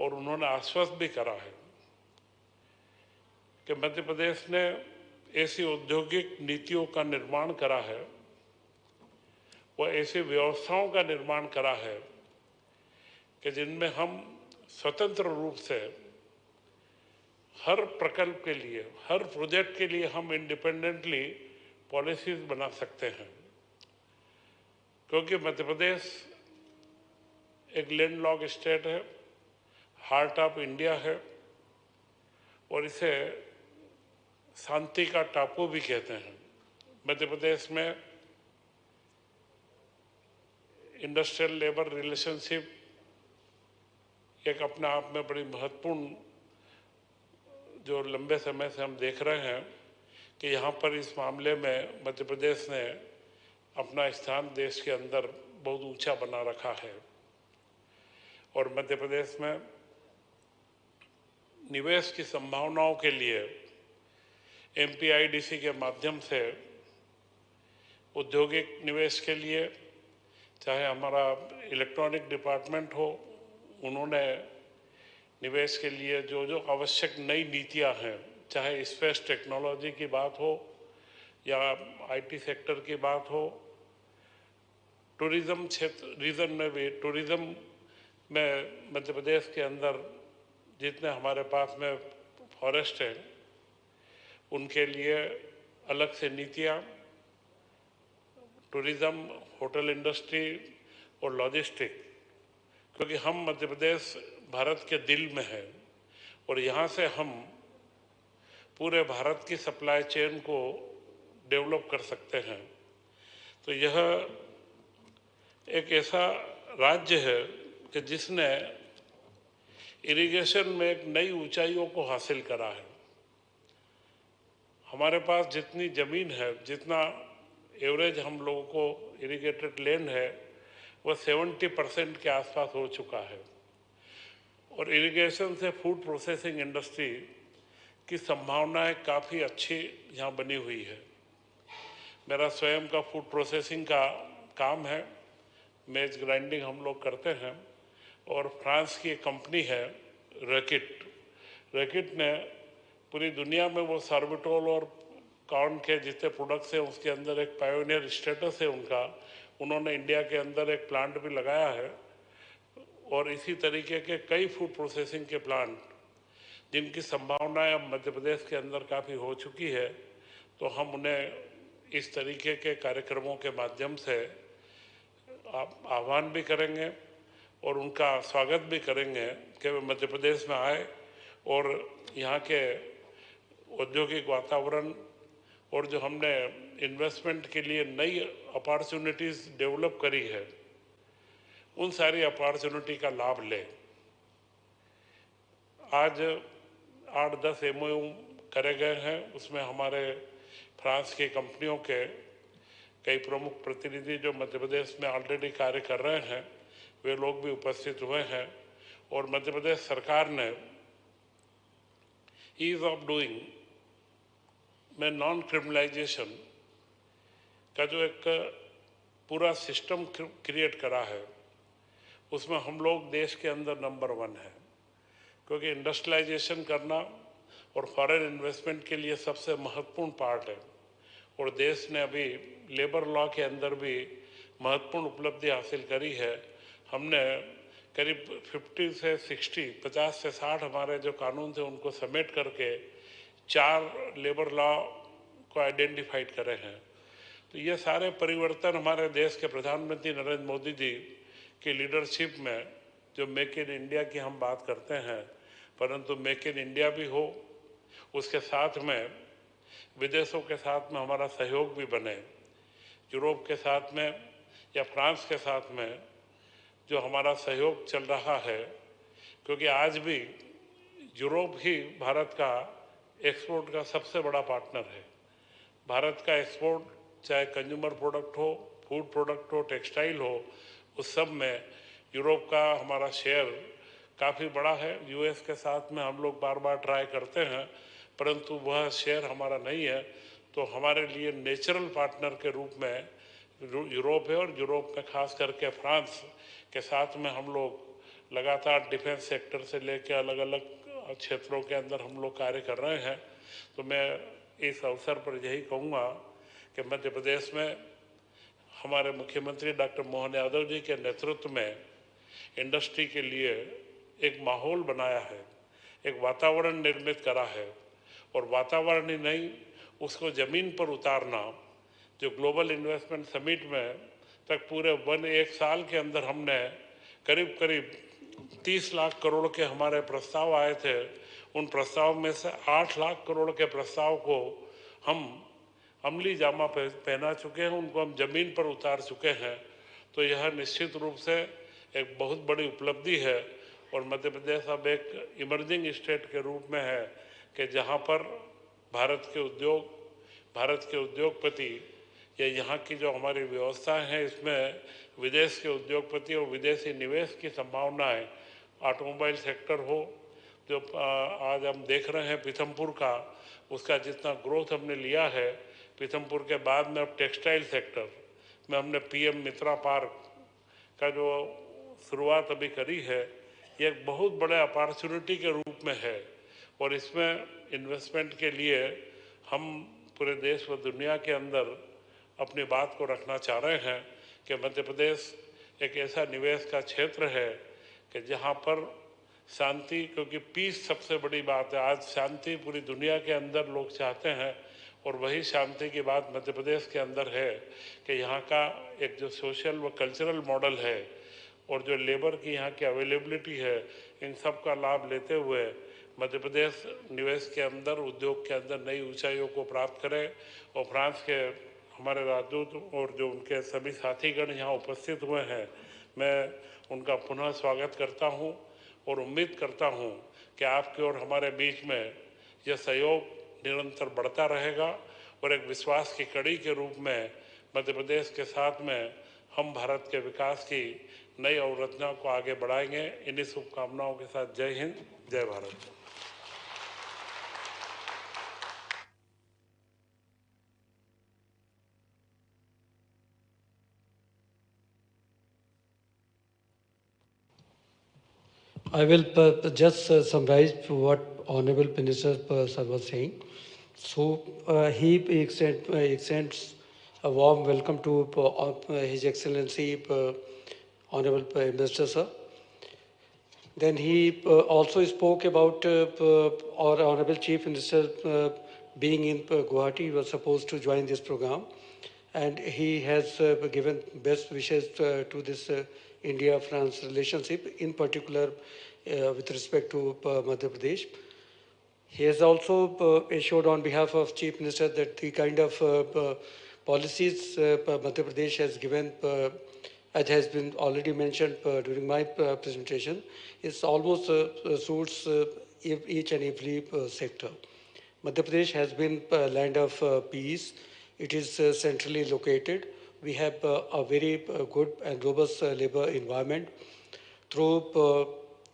S14: और उन्होंने आश्वस्त भी करा है कि मध्य प्रदेश ने ऐसी औद्योगिक नीतियों का निर्माण करा है, वह ऐसी व्यवस्थाओं का निर्माण करा है कि जिनमें हम स्वतंत्र रूप से हर प्रकल्प के लिए, हर प्रोजेक्ट के लिए हम इंडिपेंडेंटली पॉलिसीज बना सकते हैं, क्योंकि मध्य प्रदेश एक लैंडलॉक स्टेट है, हार्ट ऑफ इंडिया है और इसे शांति का टापू भी कहते हैं। मध्य प्रदेश में इंडस्ट्रियल लेबर रिलेशनशिप एक अपने आप में बड़ी महत्वपूर्ण, जो लंबे समय से हम देख रहे हैं कि यहाँ पर इस मामले में मध्य प्रदेश ने अपना स्थान देश के अंदर बहुत ऊंचा बना रखा है। और मध्य प्रदेश में निवेश की संभावनाओं के लिए MPIDC के माध्यम से औद्योगिक निवेश के लिए, चाहे हमारा इलेक्ट्रॉनिक डिपार्टमेंट हो, उन्होंने निवेश के लिए जो जो आवश्यक नई नीतियां हैं, चाहे स्पेस टेक्नोलॉजी की बात हो या IT सेक्टर की बात हो, टूरिज्म क्षेत्र रीजन में भी, टूरिज्म में मध्य प्रदेश के अंदर जितने हमारे पास में फॉरेस्ट हैं उनके लिए अलग से नीतियाँ, टूरिज्म, होटल इंडस्ट्री और लॉजिस्टिक, क्योंकि हम मध्य प्रदेश भारत के दिल में है और यहाँ से हम पूरे भारत की सप्लाई चेन को डेवलप कर सकते हैं। तो यह एक ऐसा राज्य है कि जिसने इरिगेशन में एक नई ऊंचाइयों को हासिल करा है। हमारे पास जितनी ज़मीन है, जितना एवरेज हम लोगों को इरिगेटेड लैंड है वो 70% के आसपास हो चुका है। और इरिगेशन से फूड प्रोसेसिंग इंडस्ट्री की संभावनाएं काफ़ी अच्छी यहाँ बनी हुई है। मेरा स्वयं का फूड प्रोसेसिंग का काम है, मेज ग्राइंडिंग हम लोग करते हैं। और फ्रांस की एक कंपनी है रैकिट ने पूरी दुनिया में वो सार्बिटोल और कॉर्न के जितने प्रोडक्ट्स हैं उसके अंदर एक पायोनियर स्टेटस है उनका। उन्होंने इंडिया के अंदर एक प्लांट भी लगाया है और इसी तरीके के कई फूड प्रोसेसिंग के प्लांट जिनकी संभावनाएं अब मध्य प्रदेश के अंदर काफ़ी हो चुकी है। तो हम उन्हें इस तरीके के कार्यक्रमों के माध्यम से आह्वान भी करेंगे और उनका स्वागत भी करेंगे कि वे मध्य प्रदेश में आए और यहाँ के औद्योगिक वातावरण और जो हमने इन्वेस्टमेंट के लिए नई अपॉर्चुनिटीज़ डेवलप करी है उन सारी अपॉर्चुनिटी का लाभ लें। आज 8-10 MOU करे गए हैं, उसमें हमारे फ्रांस की कंपनियों के कई प्रमुख प्रतिनिधि जो मध्य प्रदेश में ऑलरेडी कार्य कर रहे हैं वे लोग भी उपस्थित हुए हैं। और मध्य प्रदेश सरकार ने ईज ऑफ डूइंग में नॉन क्रिमिनलाइजेशन का जो एक पूरा सिस्टम क्रिएट करा है उसमें हम लोग देश के अंदर नंबर 1 है, क्योंकि इंडस्ट्रियलाइजेशन करना और फॉरेन इन्वेस्टमेंट के लिए सबसे महत्वपूर्ण पार्ट है। और देश ने अभी लेबर लॉ के अंदर भी महत्वपूर्ण उपलब्धि हासिल करी है। हमने करीब 50 से 60 हमारे जो कानून थे उनको समेट करके 4 लेबर लॉ को आइडेंटिफाइड करे हैं। तो ये सारे परिवर्तन हमारे देश के प्रधानमंत्री नरेंद्र मोदी जी की लीडरशिप में जो मेक इन इंडिया की हम बात करते हैं, परंतु मेक इन इंडिया भी हो उसके साथ में विदेशों के साथ में हमारा सहयोग भी बने। यूरोप के साथ में या फ्रांस के साथ में जो हमारा सहयोग चल रहा है, क्योंकि आज भी यूरोप ही भारत का एक्सपोर्ट का सबसे बड़ा पार्टनर है। भारत का एक्सपोर्ट चाहे कंज्यूमर प्रोडक्ट हो, फूड प्रोडक्ट हो, टेक्सटाइल हो, उस सब में यूरोप का हमारा शेयर काफ़ी बड़ा है। यूएस के साथ में हम लोग बार बार ट्राई करते हैं परंतु वह शेयर हमारा नहीं है। तो हमारे लिए नेचुरल पार्टनर के रूप में यूरोप है और यूरोप में खास करके फ्रांस के साथ में हम लोग लगातार डिफेंस सेक्टर से लेकर अलग अलग क्षेत्रों के अंदर हम लोग कार्य कर रहे हैं। तो मैं इस अवसर पर यही कहूँगा कि मध्य प्रदेश में हमारे मुख्यमंत्री डॉक्टर मोहन यादव जी के नेतृत्व में इंडस्ट्री के लिए एक माहौल बनाया है, एक वातावरण निर्मित करा है। और वातावरण ही नहीं, उसको ज़मीन पर उतारना। जो ग्लोबल इन्वेस्टमेंट समिट में तक पूरे 1 साल के अंदर हमने करीब करीब 30 लाख करोड़ के हमारे प्रस्ताव आए थे। उन प्रस्ताव में से 8 लाख करोड़ के प्रस्ताव को हम अमली जामा पहना चुके हैं, उनको हम ज़मीन पर उतार चुके हैं। तो यह निश्चित रूप से एक बहुत बड़ी उपलब्धि है। और मध्य प्रदेश अब एक इमर्जिंग स्टेट के रूप में है कि जहाँ पर भारत के उद्योगपति या यहाँ की जो हमारी व्यवस्थाएं हैं इसमें विदेश के उद्योगपति और विदेशी निवेश की संभावनाएं, ऑटोमोबाइल सेक्टर हो जो आज हम देख रहे हैं पीथमपुर का, उसका जितना ग्रोथ हमने लिया है, पीथमपुर के बाद में अब टेक्सटाइल सेक्टर में हमने पीएम मित्रा पार्क का जो शुरुआत अभी करी है, ये एक बहुत बड़े अपॉर्चुनिटी के रूप में है। और इसमें इन्वेस्टमेंट के लिए हम पूरे देश व दुनिया के अंदर अपनी बात को रखना चाह रहे हैं कि मध्य प्रदेश एक ऐसा निवेश का क्षेत्र है कि जहाँ पर शांति, क्योंकि पीस सबसे बड़ी बात है। आज शांति पूरी दुनिया के अंदर लोग चाहते हैं और वही शांति की बात मध्य प्रदेश के अंदर है कि यहाँ का एक जो सोशल व कल्चरल मॉडल है और जो लेबर की यहाँ की अवेलेबिलिटी है, इन सब का लाभ लेते हुए मध्य प्रदेश निवेश के अंदर, उद्योग के अंदर नई ऊंचाइयों को प्राप्त करे। और फ्रांस के हमारे राजदूत और जो उनके सभी साथीगण यहाँ उपस्थित हुए हैं, मैं उनका पुनः स्वागत करता हूँ और उम्मीद करता हूँ कि आपके और हमारे बीच में यह सहयोग निरंतर बढ़ता रहेगा और एक विश्वास की कड़ी के रूप में मध्य प्रदेश के साथ में हम भारत के विकास की नई अवरचना को आगे बढ़ाएंगे। इन्हीं शुभकामनाओं के साथ जय हिंद, जय Bharat.
S2: I will just summarize what Honorable Minister sir was saying. So he extends a warm welcome to His Excellency Honorable Minister sir. Then he also spoke about our Honorable Chief Minister being in Guwahati. He was supposed to join this program, and he has given best wishes to this India-France relationship, in particular with respect to Madhya Pradesh. He has also assured on behalf of Chief Minister that the kind of policies Madhya Pradesh has given, as has been already mentioned during my presentation, is almost suits each and every sector. Madhya Pradesh has been a land of peace. It is centrally located. We have a very good and robust labor environment through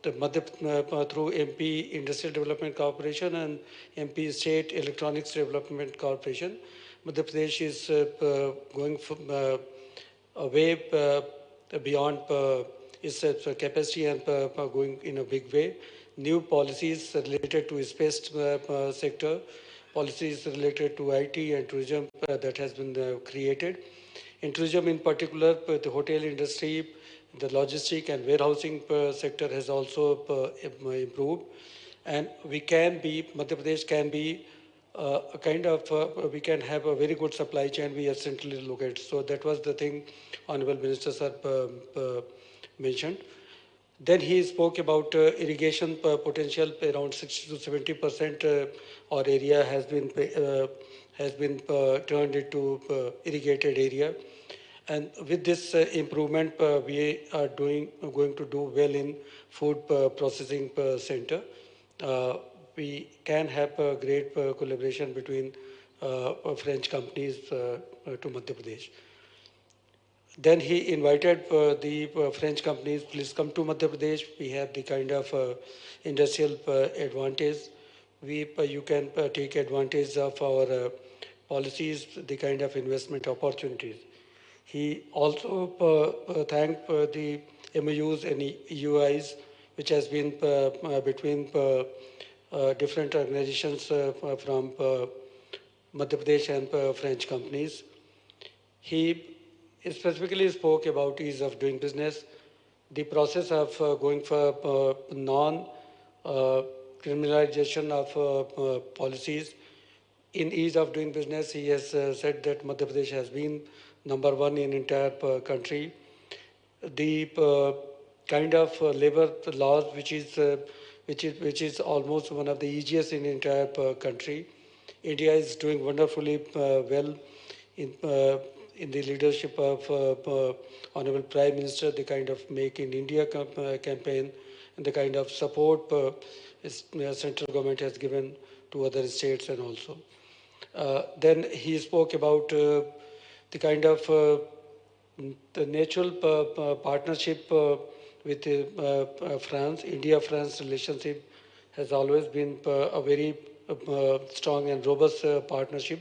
S2: through MP Industrial Development Corporation and MP State Electronics Development Corporation. Madhya Pradesh is going from, way beyond its capacity and going in a big way. New policies related to space sector, policies related to IT and tourism that has been created. In tourism in particular, the hotel industry, the logistic and warehousing sector has also improved. And we can be, Madhya Pradesh can be a kind of, we can have a very good supply chain. We are centrally located. So that was the thing Honorable Minister sir mentioned. Then he spoke about irrigation potential. Around 60 to 70% our area has been turned into irrigated area. And with this improvement, we are going to do well in food processing center. We can have a great collaboration between French companies to Madhya Pradesh. Then he invited the French companies, please come to Madhya Pradesh. We have the kind of industrial advantage. You can take advantage of our policies, the kind of investment opportunities. He also thanked the MOUs and EUIs, which has been between different organizations from Madhya Pradesh and French companies. He specifically spoke about ease of doing business, the process of going for non-criminalization of policies. In ease of doing business, he has said that Madhya Pradesh has been #1 in entire country. The kind of labor laws which is almost one of the easiest in entire country. India is doing wonderfully well in the leadership of Honorable Prime Minister, the kind of Make in India campaign and the kind of support central government has given to other states and also. Then he spoke about the kind of the natural partnership with France. India-France relationship has always been a very strong and robust partnership,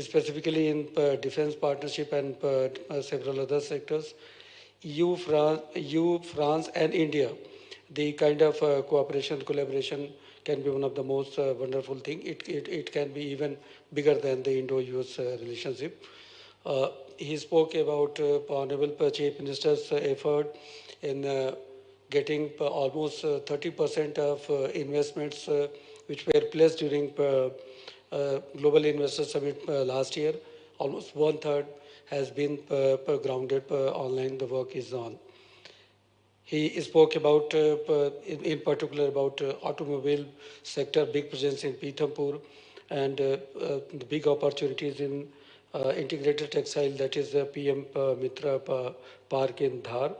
S2: specifically in defense partnership and several other sectors. EU, France and India, the kind of cooperation, collaboration can be one of the most wonderful thing. It can be even bigger than the Indo-US relationship. He spoke about Honorable Chief Minister's effort in getting almost 30% of investments which were placed during Global Investor Summit last year. Almost 1/3 has been grounded online. The work is on. He spoke about, in particular, about automobile sector, big presence in Pithampur, and the big opportunities in integrated textile, that is the PM Mitra Park in Dhar.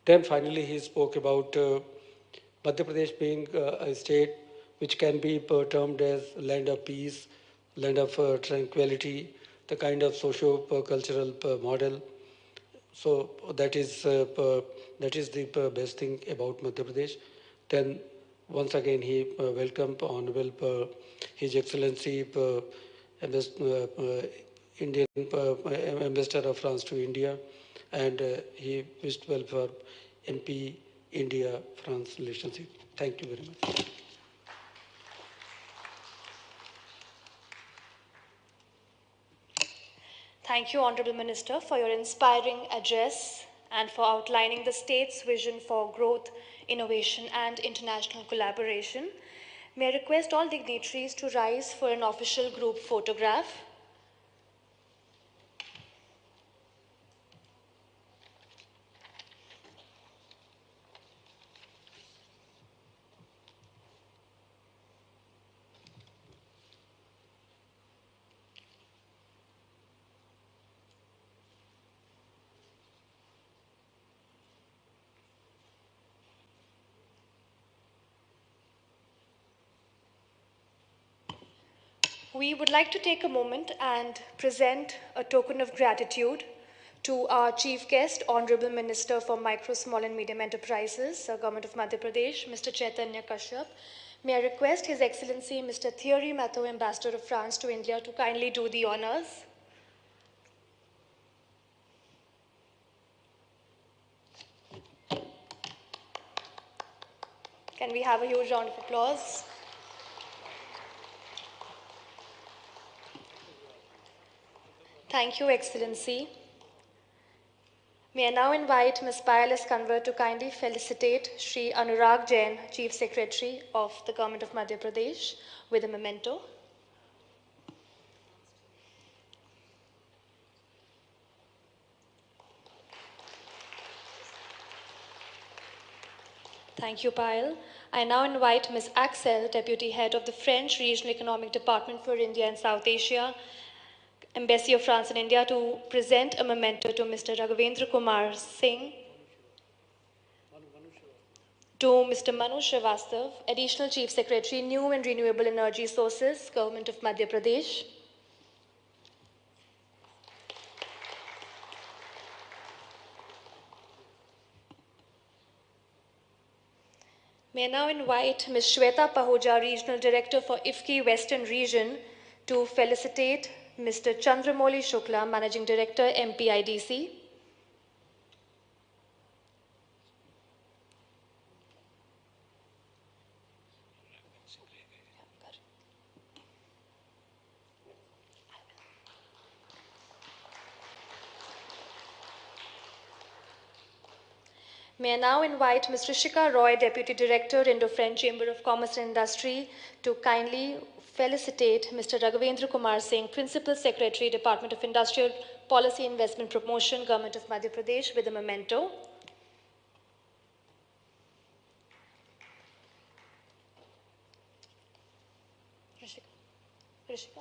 S2: Then finally, he spoke about Madhya Pradesh being a state which can be termed as land of peace, land of tranquility, the kind of socio-cultural model. So that is the best thing about Madhya Pradesh. Then once again he welcomed Honorable His Excellency Indian Ambassador of France to India, and he wished well for MP India-France relationship. Thank you very much.
S1: Thank you, Honorable Minister, for your inspiring address and for outlining the state's vision for growth, innovation, and international collaboration. May I request all dignitaries to rise for an official group photograph. We would like to take a moment and present a token of gratitude to our chief guest, Honorable Minister for Micro, Small and Medium Enterprises, Government of Madhya Pradesh, Mr. Chaitanya Kashyap. May I request His Excellency Mr. Thierry Matho, Ambassador of France to India, to kindly do the honors. Can we have a huge round of applause? Thank you, Excellency. May I now invite Ms. Payal Kanwar to kindly felicitate Shri Anurag Jain, Chief Secretary of the Government of Madhya Pradesh, with a memento. Thank you, Payal. I now invite Ms. Axel, Deputy Head of the French Regional Economic Department for India and South Asia, Embassy of France in India, to present a memento to Mr. Raghavendra Kumar Singh, to Mr. Manu Srivastav, Additional Chief Secretary, New and Renewable Energy Sources, Government of Madhya Pradesh. May I now invite Ms. Shweta Pahuja, Regional Director for IFCI Western Region, to felicitate Mr. Chandramoli Shukla, Managing Director, MPIDC. May I now invite Ms. Rishika Roy, Deputy Director, Indo-French Chamber of Commerce and Industry, to kindly felicitate Mr. Raghavendra Kumar Singh, Principal Secretary, Department of Industrial Policy Investment Promotion, Government of Madhya Pradesh, with a memento. Rishika.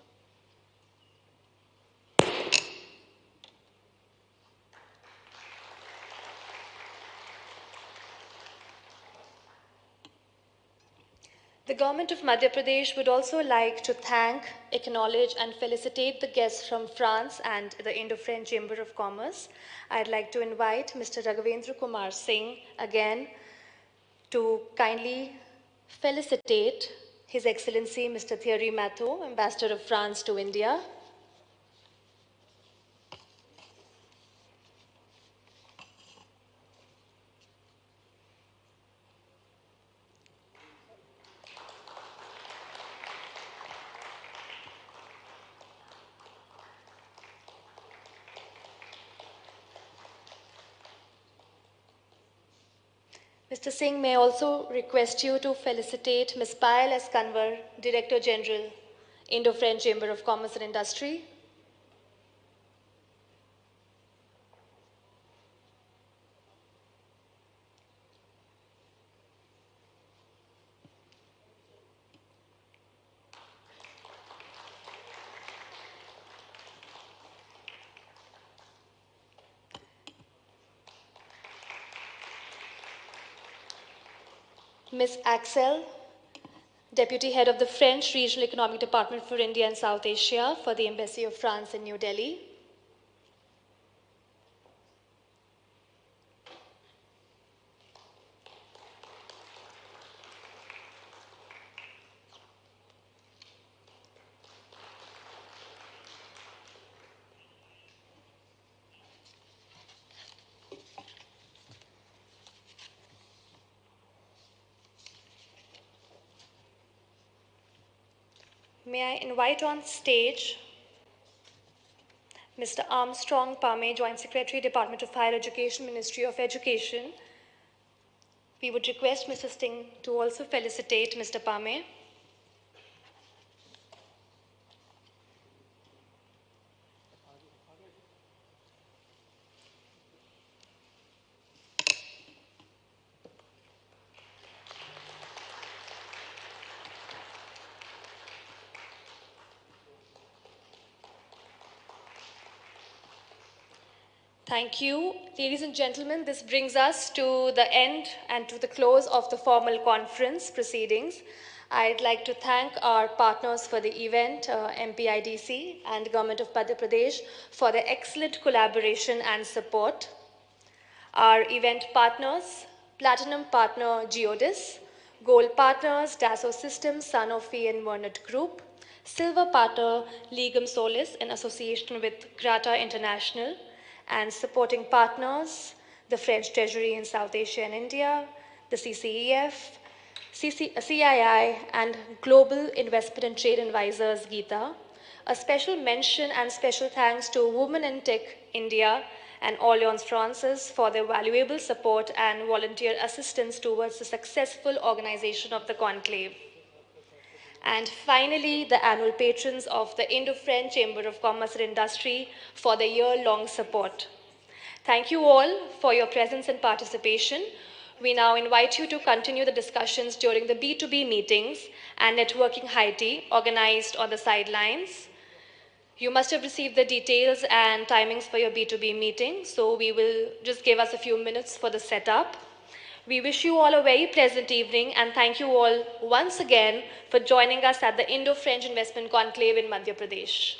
S1: The Government of Madhya Pradesh would also like to thank, acknowledge and felicitate the guests from France and the Indo-French Chamber of Commerce. I'd like to invite Mr. Raghavendra Kumar Singh again to kindly felicitate His Excellency Mr. Thierry Matho, Ambassador of France to India. Mr. Singh, may I also request you to felicitate Ms. Payal Kanwar, Director General, Indo-French Chamber of Commerce and Industry. Ms. Axel, Deputy Head of the French Regional Economic Department for India and South Asia for the Embassy of France in New Delhi. May I invite on stage Mr. Armstrong Pame, Joint Secretary, Department of Higher Education, Ministry of Education. We would request Mr. Singh to also felicitate Mr. Pame. Thank you. Ladies and gentlemen, this brings us to the end and to the close of the formal conference proceedings. I'd like to thank our partners for the event, MPIDC and Government of Madhya Pradesh, for their excellent collaboration and support. Our event partners, Platinum partner Geodis, Gold partners Dassault Systems, Sanofi and Mernet Group, Silver partner Legum Solis in association with Grata International, and supporting partners, the French Treasury in South Asia and India, the CCEF, CII, and Global Investment and Trade Advisors, Geeta. A special mention and special thanks to Women in Tech India and Alliance Francaise for their valuable support and volunteer assistance towards the successful organization of the conclave. And finally, the annual patrons of the Indo-French Chamber of Commerce and Industry for the year-long support. Thank you all for your presence and participation. We now invite you to continue the discussions during the B2B meetings and networking high tea organized on the sidelines. You must have received the details and timings for your B2B meeting, so we will just give us a few minutes for the setup. We wish you all a very pleasant evening and thank you all once again for joining us at the Indo-French Investment Conclave in Madhya Pradesh.